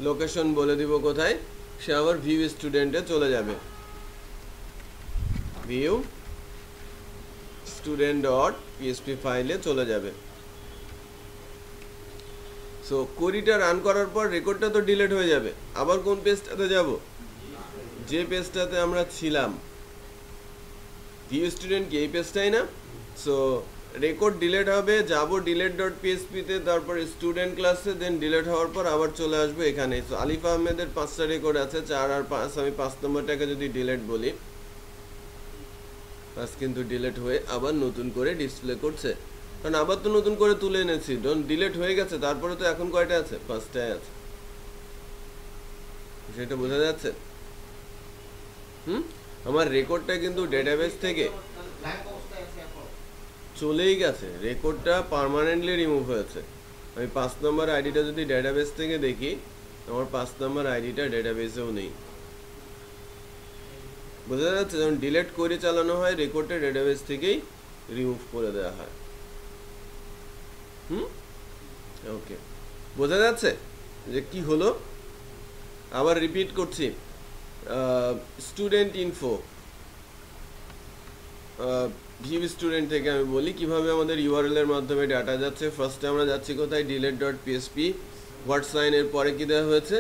লোকেশন বলে দিব কোথায়, সে আবার ভিউ স্টুডেন্টে চলে যাবে, ভিউ স্টুডেন্ট ডট পিএসপি ফাইলে চলে যাবে। সো কোয়েরিটা রান করার পর রেকর্ডটা তো ডিলিট হয়ে যাবে, আবার কোন পেজটাতে যাব, যে পেজটাতে আমরা ছিলাম, ভিউ স্টুডেন্ট কি এই পেজটাই না? সো রেকর্ড ডিলিট হবে, যাব ডিলিট ডট পিএসপিতে, তারপর স্টুডেন্ট ক্লাসে, দেন ডিলিট হওয়ার পর আবার চলে আসবে এখানে। সো আলিফ আহমেদের 5টা রেকর্ড আছে, 4 আর 5, আমি 5 নম্বরটাকে যদি ডিলিট বলি, 5 কিন্তু ডিলিট হয়ে আবার নতুন করে ডিসপ্লে করছে, কারণ আবার তো নতুন করে তুলে এনেছি, ডিলিট হয়ে গেছে, তারপরে তো এখন কয়টা আছে, 5টাই আছে। সেটা বোঝা যাচ্ছে? আমার রেকর্ডটা কিন্তু ডেটাবেস থেকে চলেই গেছে, রেকর্ডটা পার্মানেন্টলি রিমুভ হয়েছে। আমি 5 নম্বর আইডিটা যদি ডেটাবেস থেকে দেখি, আমার 5 নম্বর আইডিটা ডেটাবেসেও নেই। বোঝা যাচ্ছে? যখন ডিলিট করে চালানো হয়, রেকর্ডটা ডেটাবেস থেকেই রিমুভ করে দেওয়া হয়। ওকে, বোঝা যাচ্ছে যে কি হলো? আবার রিপিট করছি, স্টুডেন্ট ইনফো ভিউ স্টুডেন্ট থেকে আমি বলি কিভাবে আমাদের ইউআরএল এর মাধ্যমে ডাটা যাচ্ছে। ফার্স্টে আমরা যাচ্ছি কোথায়, delete ডট পিএসপি, হোয়াটসাইন এর পরে কি দেওয়া হয়েছে,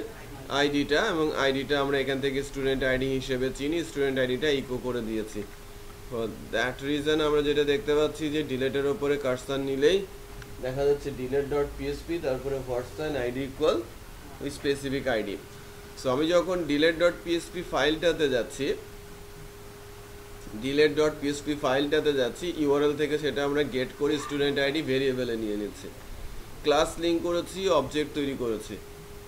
আইডিটা, এবং আইডিটা আমরা এখান থেকে স্টুডেন্ট আইডি হিসেবে চিনি, স্টুডেন্ট আইডিটা ইকো করে দিয়েছি। ফর দ্যাট রিজন আমরা যেটা দেখতে পাচ্ছি যে ডিলেটের ওপরে কার্সার নিলেই দেখা যাচ্ছে delete ডট পিএসপি, তারপরে হোয়াটসাইন আইডি ইকুয়াল ওই স্পেসিফিক আইডি। সো আমি যখন delete ডট পিএসপি ফাইলটাতে যাচ্ছি, delete ডট পিএসপি ফাইলটাতে যাচ্ছি, ইউআরএল থেকে সেটা আমরা গেট করি, স্টুডেন্ট আইডি ভেরিয়েবলে নিয়ে নিচ্ছি, ক্লাস লিঙ্ক করেছি, অবজেক্ট তৈরি করেছি।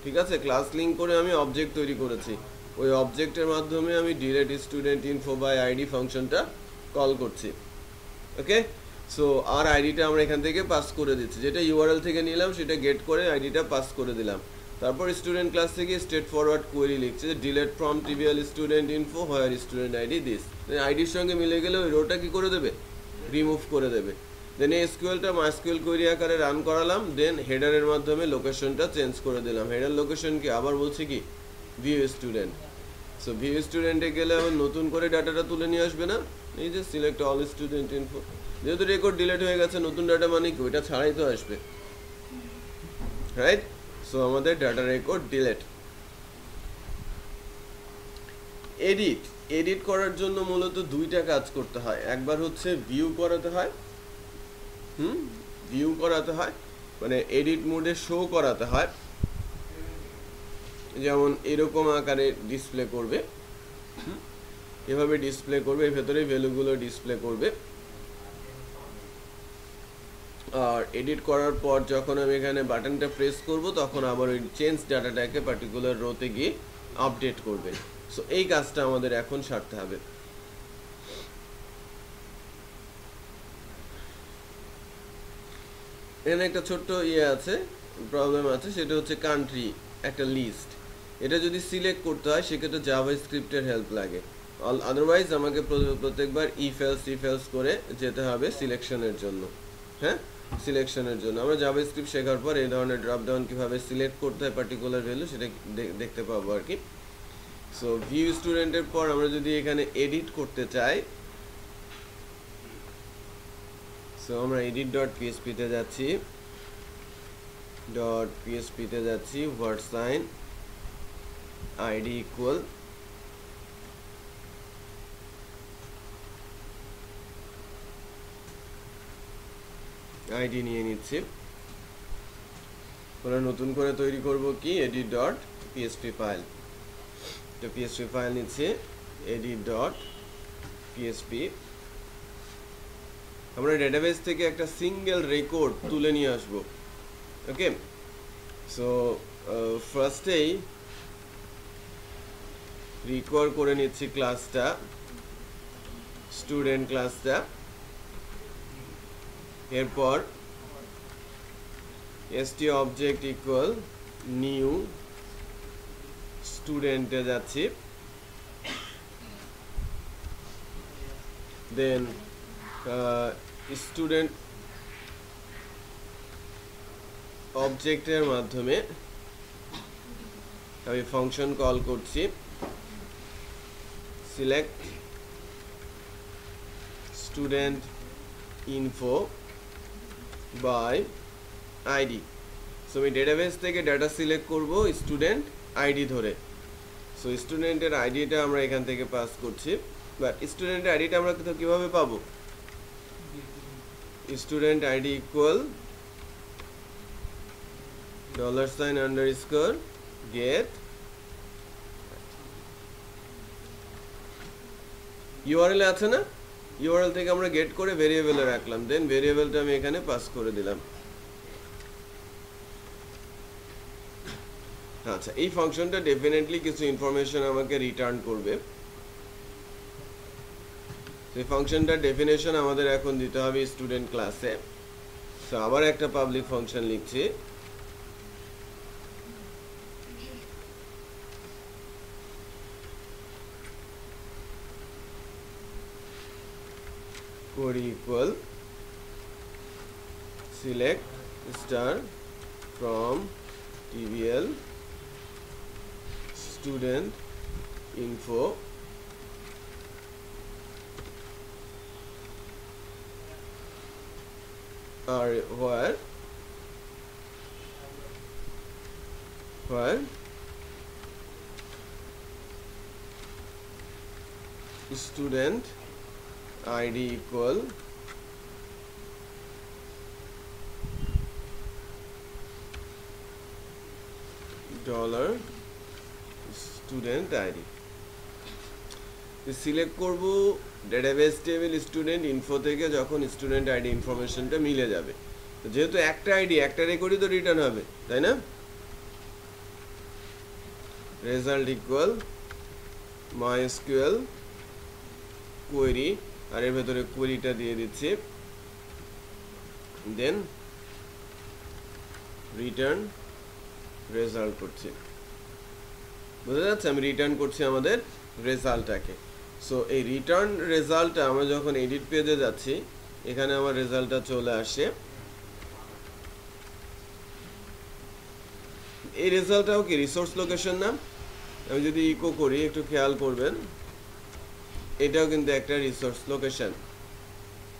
ঠিক আছে, ক্লাস লিঙ্ক করে আমি অবজেক্ট তৈরি করেছি, ওই অবজেক্টের মাধ্যমে আমি delete student info by ID ফাংশনটা কল করছি। ওকে, সো আর আইডিটা আমরা এখান থেকে পাস করে দিচ্ছি, যেটা ইউআরএল থেকে নিলাম সেটা গেট করে আইডিটা পাস করে দিলাম। তারপর স্টুডেন্ট ক্লাস থেকে স্ট্রেট ফরওয়ার্ড কোয়েরি লিখছে, delete from trivial student info where student id this, আইডির সঙ্গে মিলে গেলে ওই রোটা কি করে দেবে, রিমুভ করে দেবে। দেন এই এসকিউএলটা মাইস্কিউএল কোয়েরি আকারে রান করালাম, দেন হেডারের মাধ্যমে লোকেশনটা চেঞ্জ করে দিলাম। হেডার লোকেশনকে আবার বলছি কি, ভিউ স্টুডেন্ট। সো ভিউ স্টুডেন্টে গেলে আবার নতুন করে ডাটাটা তুলে নিয়ে আসবে না, এই যে সিলেক্ট অল স্টুডেন্ট ইনফো, যেহেতু রেকর্ড ডিলিট হয়ে গেছে, নতুন ডাটা মানে কি, ওইটা ছাড়াই তো আসবে, রাইট? সো আমাদের ডাটা রেকর্ড ডিলিট। এডিট করার জন্য মূলত দুইটা কাজ করতে হয়, একবার হচ্ছে ভিউ করাতে হয়, ভিউ করাতে হয় মানে এডিট মোডে শো করাতে হয়, যেমন এরকম আকারে ডিসপ্লে করবে, এভাবে ডিসপ্লে করবে, এর ভেতরে ভ্যালুগুলো ডিসপ্লে করবে। আর এডিট করার পর যখন আমি এখানে বাটনটা প্রেস করব, তখন আবার ওই চেঞ্জ ডাটাটাকে পার্টিকুলার রোতে গিয়ে আপডেট করবে। সো এই কাজটা আমাদের এখন সারতে হবে। এখানে একটা ছোট্ট আছে, প্রবলেম আছে, সেটা হচ্ছে কান্ট্রি একটা লিস্ট, এটা যদি সিলেক্ট করতে হয় সেক্ষেত্রে জাভাস্ক্রিপ্টের হেল্প লাগে, আদারওয়াইজ আমাকে প্রত্যেকবার ইফ এলস করে যেতে হবে সিলেকশনের জন্য। হ্যাঁ, সিলেকশনের জন্য আমরা জাভাস্ক্রিপ্ট শেখার পর এই ধরনের ড্রপ ডাউন কীভাবে সিলেক্ট করতে হয় পার্টিকুলার ভ্যালু, সেটা দেখতে পাবো আর কি। সো ভিউ স্টুডেন্টের পর আমরা যদি এখানে এডিট করতে চাই, সো আমরা এডিট ডট পিএসপিতে যাচ্ছি, হোয়াটসাইন আইডি ইকুয়াল আইডি নিয়ে নিচ্ছি। আমরা নতুন করে তৈরি করব কি edit ডট পিএসপি ফাইল। তো পিএসপি ফাইল নিচ্ছি edit ডট পিএসপি। আমরা ডেটাবেস থেকে একটা সিঙ্গেল রেকর্ড তুলে নিয়ে আসব। ওকে, সো ফার্স্টেই রিকোয়ার করে নিচ্ছি ক্লাসটা, স্টুডেন্ট ক্লাসটা। এরপর st অবজেক্ট ইকুয়াল নিউ স্টুডেন্টে যাচ্ছি, দেন স্টুডেন্ট অবজেক্টের মাধ্যমে আমি ফাংশন কল করছি select student info by ID. So আমি ডেটাবেস থেকে ডাটা সিলেক্ট করব স্টুডেন্ট আইডি ধরে। সো স্টুডেন্টের আইডিটা আমরা এখান থেকে পাস করছি। বাট স্টুডেন্টের আইডিটা আমরা কিভাবে পাবো? স্টুডেন্ট আইডি ইকুয়াল $_ URL আছে না, URL থেকে আমরা গেট করে ভেরিয়েবলে রাখলাম, দেন ভেরিয়েবলটা আমি এখানে পাস করে দিলাম। আচ্ছা, এই ফাংশনটা ডেফিনেটলি কিছু ইনফরমেশন আমাকে রিটার্ন করবে। এই ফাংশনটার ডেফিনেশন আমাদের এখন দিতে হবে স্টুডেন্ট ক্লাসে। সো আবার একটা পাবলিক ফাংশন লিখছি, query equal select star from TBL student info are where student ID equal $student ID। Select করব ডেটাবেস টেবিল স্টুডেন্ট ইনফো থেকে যখন স্টুডেন্ট আইডি ইনফরমেশনটা মিলে যাবে। তো যেহেতু একটা আইডি একটা রেকর্ডই তো রিটার্ন হবে, তাই না? রেজাল্ট ইকুয়াল MySQL কোয়েরি, আর এর ভেতরে কোয়েরিটা দিয়ে দিচ্ছি, দেন রিটার্ন রেজাল্ট করছি। বুঝা যাচ্ছে? আমি রিটার্ন করছি আমাদের রেজাল্টটাকে। সো এই রিটার্ন রেজাল্টটা আমরা যখন এডিট পেজে যাচ্ছি, এখানে আমার রেজাল্টটা চলে আসে। এই রেজাল্টটাও কি রিসোর্স লোকেশন না? আমি যদি ইকো করি একটু খেয়াল করবেন, এটাও কিন্তু একটা রিসোর্স লোকেশন।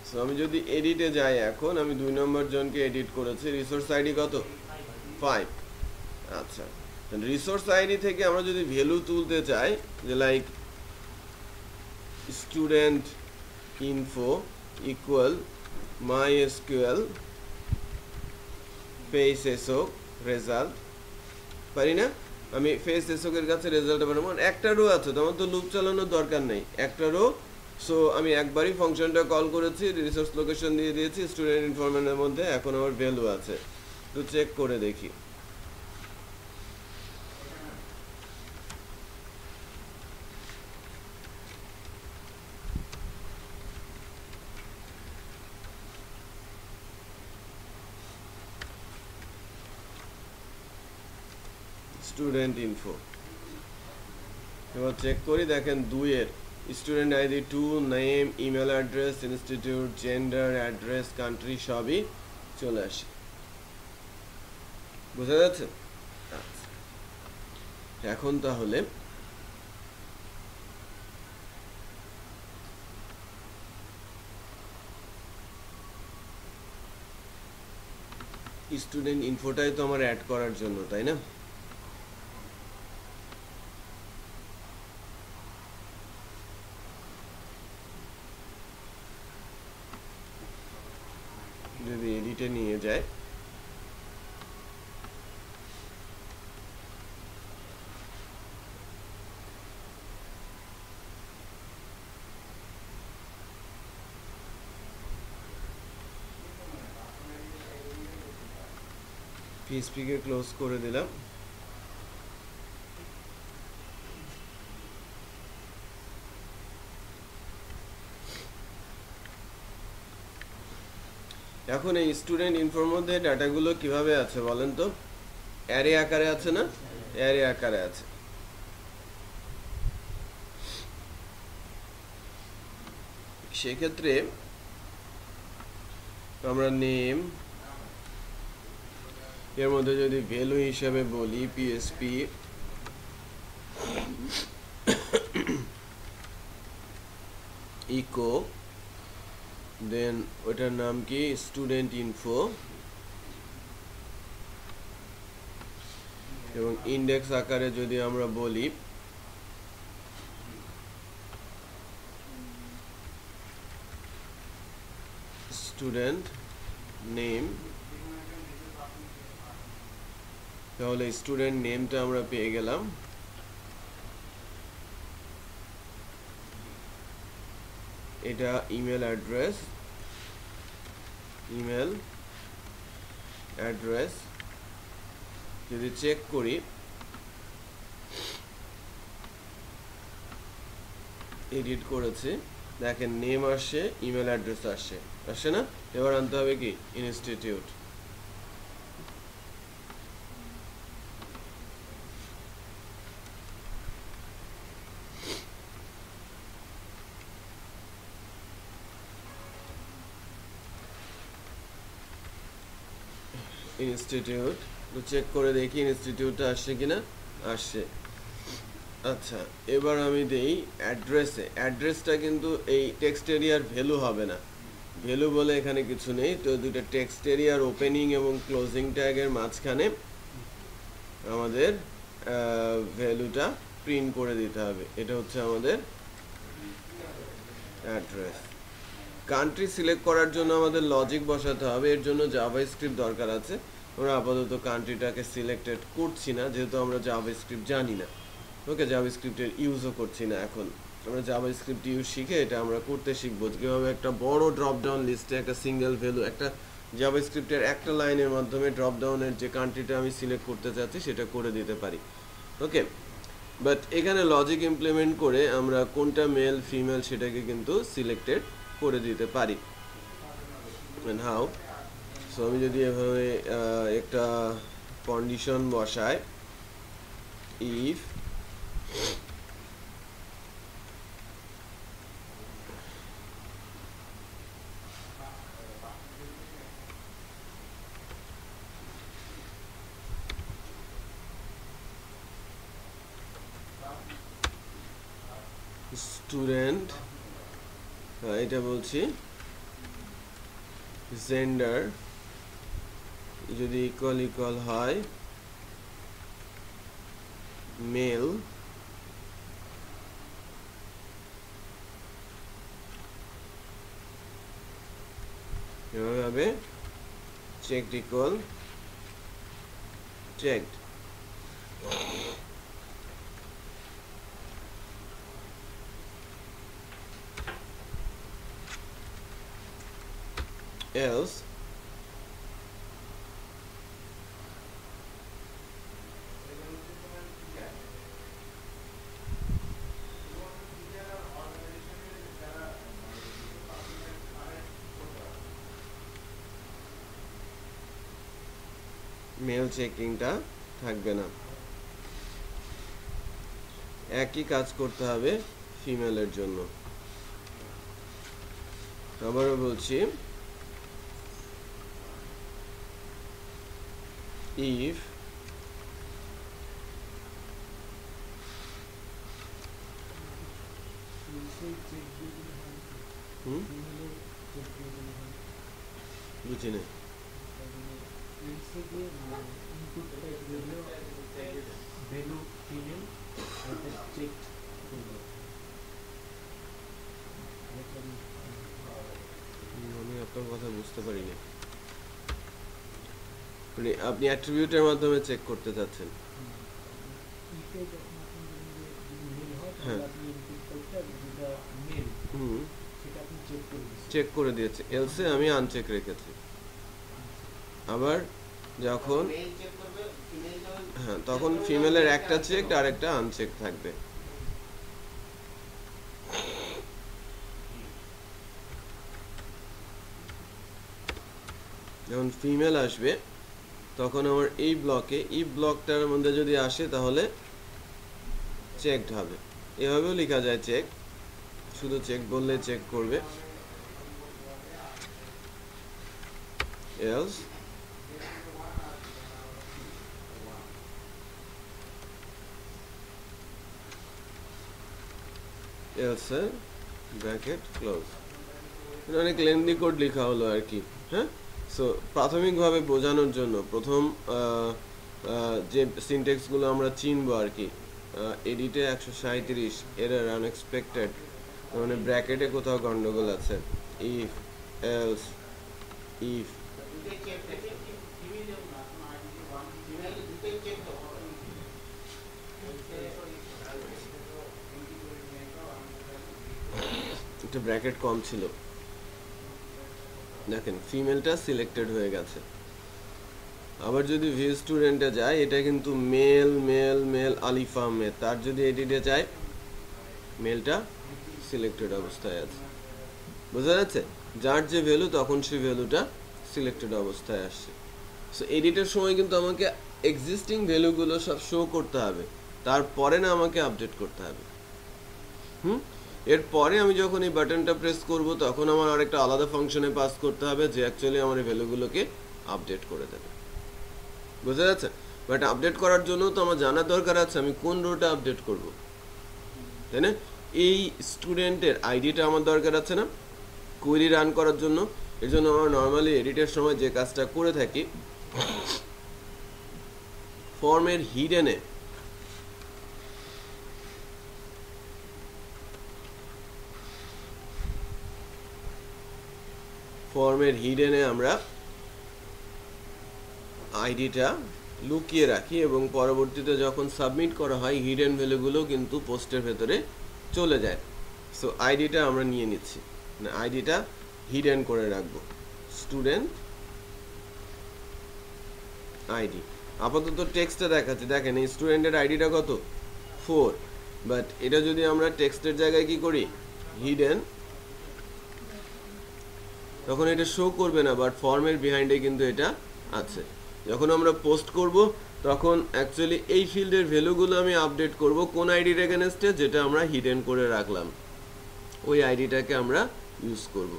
সো আমি যদি এডিটে যাই, এখন আমি 2 নম্বর জনকে এডিট করেছি, রিসোর্স আইডি কত? 5। আচ্ছা, রিসোর্স আইডি থেকে আমরা যদি ভ্যালু তুলতে চাই, যে like student info equal MySQL fetch assoc result, পারি না? আমি ফেস এসওকের কাছে রেজাল্ট পাবো। একটা রো আছে, তোমার তো লুপ চালানোর দরকার নেই, একটা রো। সো আমি একবারই ফাংশনটা কল করেছি, রিসোর্স লোকেশন দিয়ে দিয়েছি স্টুডেন্ট ইনফরমেশনের মধ্যে, এখন আমার ভ্যালু আছে। তো চেক করে দেখি। স্টুডেন্ট ইনফো, এবার চেক করি, দেখেন 2 এর student ID 2, name, email address, institute, gender, address, country সবই চলে আসে। বোঝা যাচ্ছে? এখন তাহলে স্টুডেন্ট ইনফোটাই তো আমার অ্যাড করার জন্য, তাই না? যদি এডিটে নিয়ে যায়, PHP কে ক্লোজ করে দিলাম। এখন এই স্টুডেন্ট ইনফোর মধ্যে ডাটাগুলো কিভাবে আছে বলেন তো? অ্যারে আকারে আছে না? অ্যারে আকারে আছে। সেক্ষেত্রে আমরা নেম এর মধ্যে যদি ভ্যালু হিসেবে বলি PHP ইকো, দেন ওটার নাম কি স্টুডেন্ট ইনফো, এবং ইন্ডেক্স আকারে যদি আমরা বলি স্টুডেন্ট নেম, তাহলে স্টুডেন্ট নেমটা আমরা পেয়ে গেলাম। এটা ইমেল অ্যাড্রেস যদি চেক করি, এডিট করেছি, দেখেন নেম আসছে, ইমেল অ্যাড্রেস আসছে না? এবার আনতে হবে কি ইনস্টিটিউট। ইনস্টিটিউট তো চেক করে দেখি ইনস্টিটিউটটা আসছে কিনা, আসছে। আচ্ছা, এবার আমি দেই অ্যাড্রেসটা কিন্তু এই টেক্সট এরিয়ার ভ্যালু হবে না, ভ্যালু বলে এখানে কিছু নেই। তো দুটো টেক্সট এরিয়ার ওপেনিং এবং ক্লোজিং ট্যাগের মাঝখানে আমাদের ভ্যালুটা প্রিন্ট করে দিতে হবে। এটা হচ্ছে আমাদের অ্যাড্রেস। কান্ট্রি সিলেক্ট করার জন্য আমাদের লজিক বসাতে হবে, এর জন্য জাভাস্ক্রিপ্ট দরকার আছে। আমরা আপাতত কান্ট্রিটাকে সিলেক্টেড করছি না, যেহেতু আমরা জাভাস্ক্রিপ্ট জানি না। ওকে, জাভাস্ক্রিপ্টের ইউজও করছি না এখন। আমরা জাভাস্ক্রিপ্ট ইউজ শিখে এটা আমরা করতে শিখবো, কীভাবে একটা বড় ড্রপ ডাউন লিস্টে একটা সিঙ্গেল ভ্যালু, একটা জাভাস্ক্রিপ্টের একটা লাইনের মাধ্যমে ড্রপ ডাউনের যে কান্ট্রিটা আমি সিলেক্ট করতে চাচ্ছি সেটা করে দিতে পারি। ওকে, বাট এখানে লজিক ইমপ্লিমেন্ট করে আমরা কোনটা মেল ফিমেল সেটাকে কিন্তু সিলেক্টেড করে দিতে পারি। And how? সো আমি যদি এভাবে একটা কন্ডিশন বসাই, ইফ স্টুডেন্ট, এটা বলছি জেন্ডার যদি ইকুয়াল হয় মেল, এভাবে হবে checked equal checked. else male চেকিংটা থাকবে না। একই কাজ করতে হবে ফিমেলের জন্য। আবারও বলছি, if বুঝি না, আমি আপনার কথা বুঝতে পারিনি। মানে আপনি অ্যাট্রিবিউটের মাধ্যমে চেক করতে চাচ্ছেন। ইফে যখন আপনি যদি মেল হয় হ্যাঁ। তাহলে আপনি ইনপুট টাইপটা যেটা মেল হুম, সেটা আপনি চেক করে দিচ্ছেন। চেক করে দিয়েছে, এলসে আমি আনচেক রেখেছি। আবার যখন হ্যাঁ, তখন ফিমেলের একটা চেক আর একটা আনচেক থাকবে। যখন ফিমেল আসবে তখন আমার এই ব্লকে, এই ব্লকটার মধ্যে যদি আসে তাহলে চেকড হবে। এভাবেও লেখা যায় চেক, শুধু চেক বললে চেক করবে। Else else bracket close. অনেক লেন্দি কোড লেখা হলো আর কি। হ্যাঁ, সো প্রাথমিকভাবে বোঝানোর জন্য প্রথম যে সিনটেক্সগুলো আমরা চিনবো আর কি, এডিটে 137 এরর আনএক্সপেক্টেড, মানে ব্র্যাকেটে কোথাও গন্ডগোল আছে। ইফ এলস ইফ একটা ব্র্যাকেট কম ছিল, দেখেন ফিমেলটা সিলেক্টেড হয়ে গেছে। আবার যদি ভিউ স্টুডেন্টে যায়, এটা কিন্তু মেল মেল মেল আলিফ আহমেদ, তার যদি এডিটে যায় মেলটা সিলেক্টেড অবস্থায় আছে। বোঝা যাচ্ছে? যার যে ভ্যালু তখন সেই ভ্যালুটা সিলেক্টেড অবস্থায় আসছে। সো এডিটের সময় কিন্তু আমাকে এক্সিস্টিং ভ্যালুগুলো সব শো করতে হবে, তারপরে না আমাকে আপডেট করতে হবে। এরপরে আমি যখন এই বাটনটা প্রেস করব তখন আমার আরেকটা আলাদা ফাংশনে পাস করতে হবে, যে অ্যাকচুয়ালি আমার এই ভ্যালুগুলোকে আপডেট করে দেবে। বুঝা যাচ্ছে? বাট আপডেট করার জন্য তো আমার জানার দরকার আছে আমি কোন রোটা আপডেট করব, তাই না? এই স্টুডেন্টের আইডিটা আমার দরকার আছে না কোয়েরি রান করার জন্য। এর জন্য আমরা নর্মালি এডিটের সময় যে কাজটা করে থাকি, ফর্মের হিডেনে আমরা আইডিটা লুকিয়ে রাখি এবং পরবর্তীতে যখন সাবমিট করা হয় হিডেন ভ্যালুগুলো কিন্তু পোস্টের ভেতরে চলে যায়। সো আইডিটা আমরা নিয়ে নিচ্ছি, মানে আইডিটা হিডেন করে রাখবো। স্টুডেন্ট আইডি আপাতত টেক্সটে দেখাচ্ছে, দেখেন এই স্টুডেন্টের আইডিটা কত 4, বাট এটা যদি আমরা টেক্সটের জায়গায় কি করি হিডেন, তখন এটা শো করবে না, বাট ফর্মের বিহাইন্ডে কিন্তু এটা আছে। যখন আমরা পোস্ট করব তখন অ্যাকচুয়ালি এই ফিল্ডের ভ্যালুগুলো আমি আপডেট করব কোন আইডির এগেনস্টে, যেটা আমরা হিডেন করে রাখলাম ওই আইডিটাকে আমরা ইউজ করব।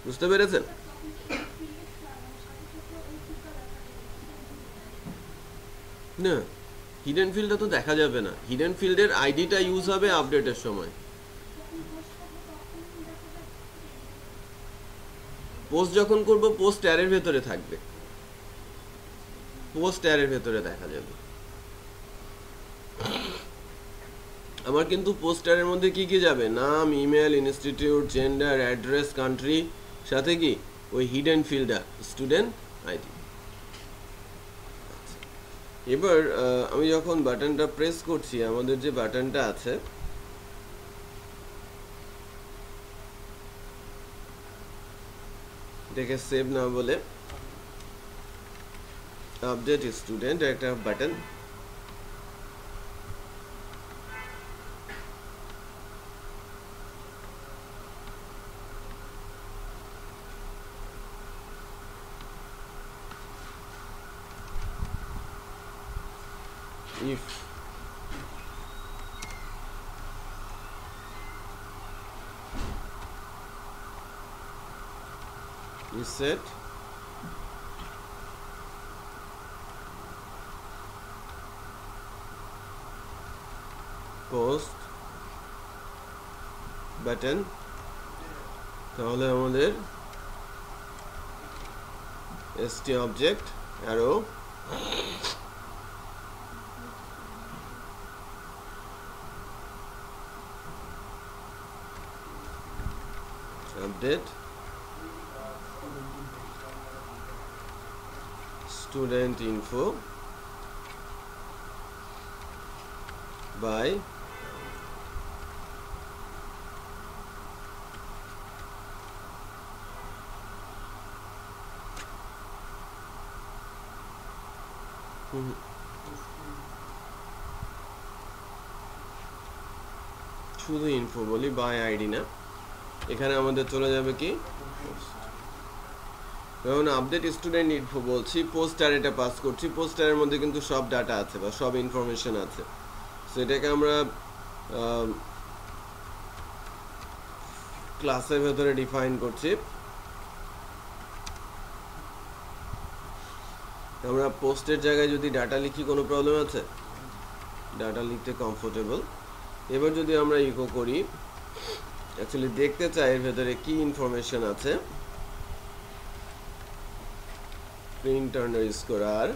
বুঝতে পেরেছেন? না, হিডেন ফিল্ডটা তো দেখা যাবে না, হিডেন ফিল্ডের আইডিটা ইউজ হবে আপডেটের সময়। পোস্ট যখন করব পোস্ট ট্যারের ভেতরে থাকবে, পোস্ট ট্যারের ভেতরে দেখা যাবে। আমার কিন্তু পোস্টারের মধ্যে কি কি যাবে, নাম, email, institute, gender, address, country, সাথে কি ওই হিডেন ফিল্ডটা স্টুডেন্ট আইডি। এবার আমি যখন বাটনটা প্রেস করছি, আমাদের যে বাটনটা আছে এটাকে সেভ না বলে আপডেট স্টুডেন্ট একটা button, if you set post button, তাহলে আমাদের st object arrow update student info by শুধু ইনফো বলি, বাই আইডি না, এখানে আমাদের চলে যাবে কি যেমন আপডেট স্টুডেন্ট ইনফো বলছি, পোস্টার এটা পাস করছি, পোস্টারের মধ্যে কিন্তু সব ডাটা আছে বা সব ইনফরমেশন আছে। সো এটাকে আমরা ক্লাসের ভেতরে ডিফাইন করছি। আমরা পোস্টের জায়গায় যদি ডাটা লিখি কোনো প্রবলেম আছে? ডাটা লিখতে কমফোর্টেবল। এবার যদি আমরা ইকো করি, অ্যাকচুয়ালি দেখতে চাই এর ভেতরে কি ইনফরমেশন আছে, print underscore R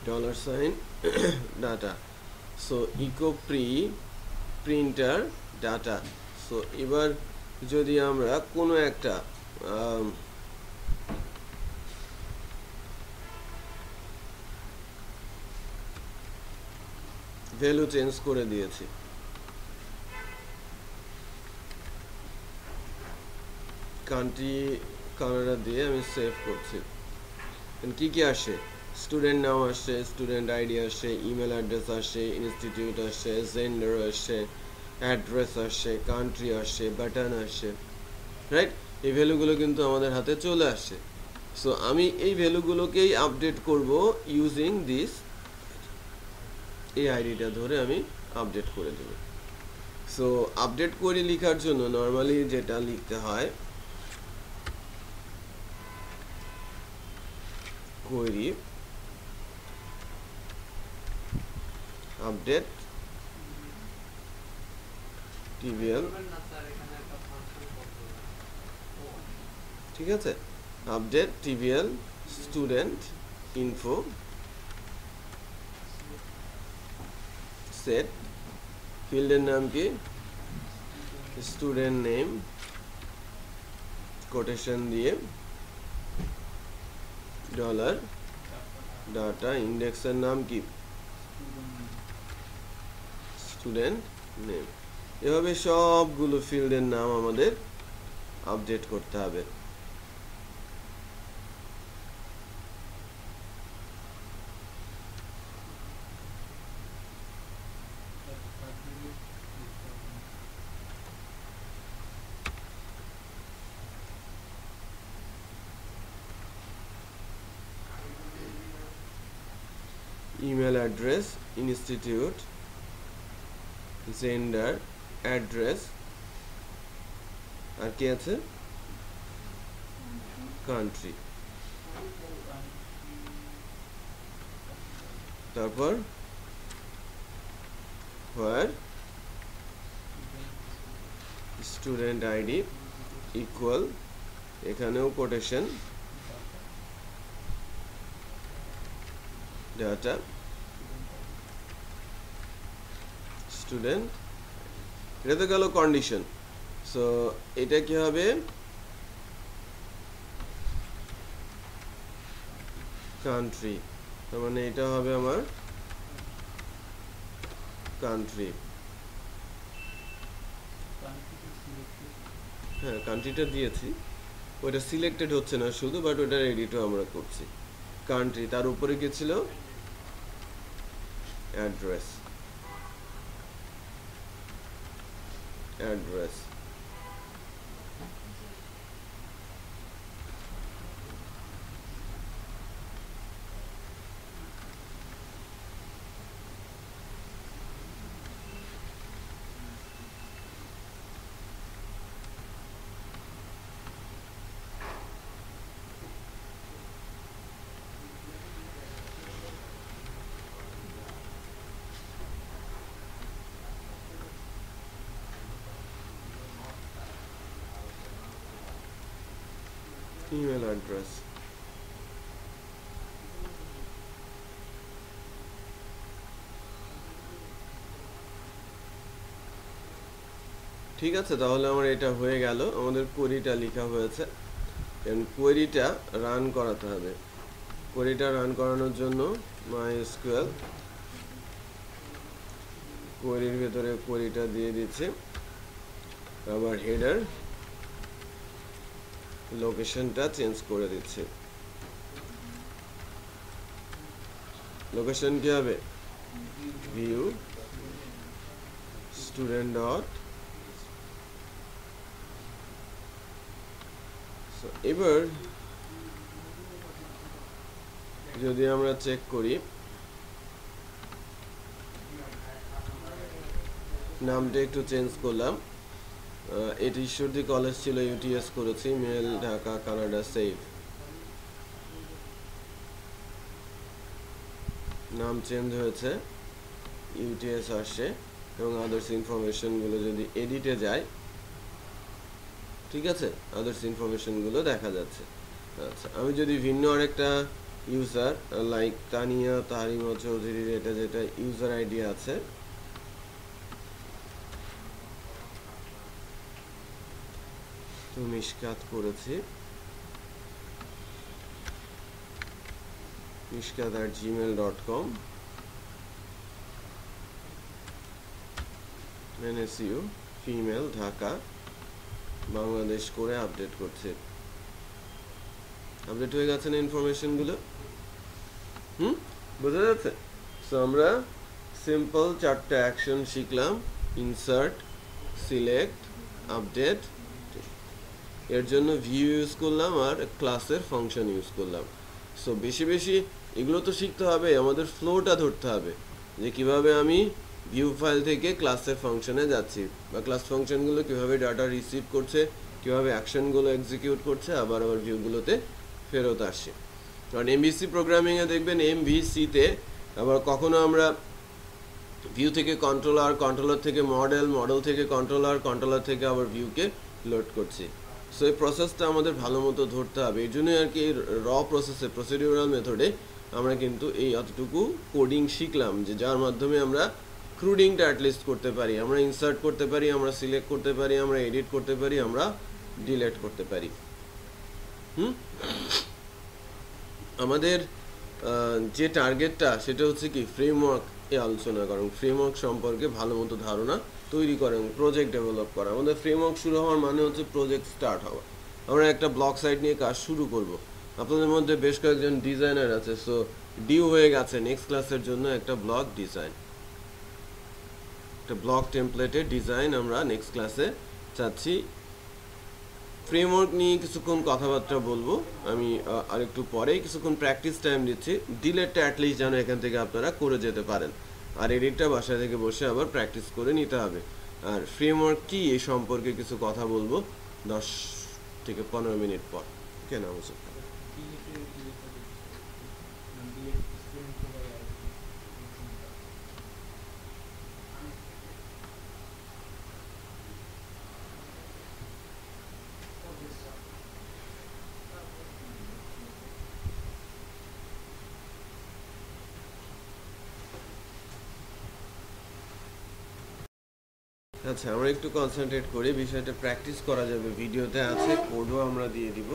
$, data. So echo print R data. So এবার যদি আমরা কোনো একটা ভ্যালু চেঞ্জ করে দিয়েছি, কান্ট্রি কানাডা দিয়ে আমি সেভ করছি। কি কি আসে? স্টুডেন্ট নাম আসে, স্টুডেন্ট আইডি আসে, ইমেল অ্যাড্রেস আসে, ইনস্টিটিউট আসে, জেন্ডার আসে, অ্যাড্রেস আসে, কান্ট্রি আসে, বাটন আসে, রাইট? এই ভ্যালুগুলো কিন্তু আমাদের হাতে চলে আসে। সো আমি এই ভ্যালুগুলোকেই আপডেট করব ইউজিং দিস, এই আইডিটা ধরে আমি আপডেট করে দেব। সো আপডেট করে লেখার জন্য নর্মালি যেটা লিখতে হয়, কোয়েরি আপডেট টিভিএল, ঠিক আছে, আপডেট টিভিএল স্টুডেন্ট ইনফো সেট, ফিল্ডের নাম কি? স্টুডেন্ট নেম, কোটেশন দিয়ে $, ডাটা, ইন্ডেক্সের নাম কি? Student name. এভাবে সবগুলো ফিল্ডের নাম আমাদের আপডেট করতে হবে। Email address, institute, gender, address, আর কি আছে? কান্ট্রি। তারপর where স্টুডেন্ট আইডি ইকুয়াল, এখানেও কোটেশন, ডাটা, স্টুডেন্ট। এটা তো গেল কন্ডিশন। সো এটা কি হবে? কান্ট্রি, তার মানে এটা হবে আমার কান্ট্রি। হ্যাঁ, কান্ট্রিটা দিয়েছি, ওটা সিলেক্টেড হচ্ছে না শুধু, বাট ওটার এডিটও আমরা করছি। কান্ট্রি, তার উপরে কি ছিল? Address, address. email address, ঠিক আছে, তাহলে আমার এটা হয়ে গেল, আমাদের কোয়েরিটা লেখা হয়েছে। এন্ড কোয়েরিটা রান করাতে হবে। কোয়েরিটা রান করানোর জন্য MySQL কোয়েরির ভেতরে কোয়েরিটা দিয়ে দিচ্ছে, আবার হেডার লোকেশনটা চেঞ্জ করে দিচ্ছে। লোকেশন কি হবে? View student dot. এবার যদি আমরা চেক করি, নামটা একটু চেঞ্জ করলাম। এটি ঈশ্বরদী কলেজ ছিল, ইউটিএস করেছি, মেল ঢাকা কানাডা সেভ। নাম চেঞ্জ হয়েছে, ইউটিএস আসছে, এবং আদার্স ইনফরমেশনগুলো যদি এডিটে যায়, ঠিক আছে, আদার্স ইনফরমেশনগুলো দেখা যাচ্ছে। আচ্ছা, আমি যদি ভিন্ন আরেকটা ইউজার লাইক তানিয়া তারিমা চৌধুরীর এটা যেটা ইউজার আইডি আছে, তো মিশকাত করেছি, mishkat@gmail.com, NSU female Dhaka Bangladesh করে আপডেট করছে। আপডেট হয়ে গেছে না ইনফরমেশনগুলো? বোঝা যাচ্ছে? সো আমরা সিম্পল 4টা অ্যাকশন শিখলাম: ইনসার্ট, সিলেক্ট, আপডেট। এর জন্য ভিউ ইউজ করলাম আর ক্লাসের ফাংশন ইউজ করলাম। সো বেশি বেশি এগুলো তো শিখতে হবে, আমাদের ফ্লোটা ধরতে হবে যে কিভাবে আমি ভিউ ফাইল থেকে ক্লাসের ফাংশনে যাচ্ছি, বা ক্লাস ফাংশনগুলো কিভাবে ডাটা রিসিভ করছে, কিভাবে অ্যাকশনগুলো এক্সিকিউট করছে, আবার ভিউগুলোতে ফেরত আসছে। কারণ এমভিসি প্রোগ্রামিংয়ে দেখবেন এমভিসিতে আবার কখনো আমরা ভিউ থেকে কন্ট্রোলার, কন্ট্রোলার থেকে মডেল, মডেল থেকে কন্ট্রোলার, কন্ট্রোলার থেকে আবার ভিউকে লোড করছি। সো এই প্রসেসটা আমাদের ভালো মতো ধরতে হবে। এই জন্যই আর কি র প্রসেসে, প্রসিডিউরাল মেথডে আমরা কিন্তু এই অতটুকু কোডিং শিখলাম, যে যার মাধ্যমে আমরা ক্রুডিংটা অ্যাটলিস্ট করতে পারি, আমরা ইনসার্ট করতে পারি, আমরা সিলেক্ট করতে পারি, আমরা এডিট করতে পারি, আমরা ডিলিট করতে পারি। আমাদের যে টার্গেটটা সেটা হচ্ছে কি ফ্রেমওয়ার্ক এ আলোচনা করা, ফ্রেমওয়ার্ক সম্পর্কে ভালো মতো ধারণা তৈরি করা এবং প্রজেক্ট ডেভেলপ করা। আমাদের ফ্রেমওয়ার্ক শুরু হওয়ার মানে হচ্ছে প্রজেক্ট স্টার্ট হওয়া। আমরা একটা ব্লক সাইট নিয়ে কাজ শুরু করব। আপনাদের মধ্যে বেশ কয়েকজন ডিজাইনার আছে, সো ডিউ হয়ে গেছে নেক্সট ক্লাসের জন্য একটা ব্লক ডিজাইন, একটা ব্লক টেমপ্লেটের ডিজাইন আমরা নেক্সট ক্লাসে চাচ্ছি। ফ্রেমওয়ার্ক নিয়ে কিছুক্ষণ কথাবার্তা বলবো আমি আরেকটু পরেই, কিছুক্ষণ প্র্যাকটিস টাইম দিচ্ছি। ডিলেটটা অ্যাটলিস্ট যেন এখান থেকে আপনারা করে যেতে পারেন, আর এডিটটা বাসায় থেকে বসে আবার প্র্যাকটিস করে নিতে হবে। আর ফ্রেমওয়ার্ক কি এই সম্পর্কে কিছু কথা বলবো 10 থেকে 15 মিনিট পর। কেন বুঝুন? আচ্ছা, আমরা একটু কনসেন্ট্রেট করি, বিষয়টা প্র্যাকটিস করা যাবে, ভিডিওতে আছে, কোডও আমরা দিয়ে দিব।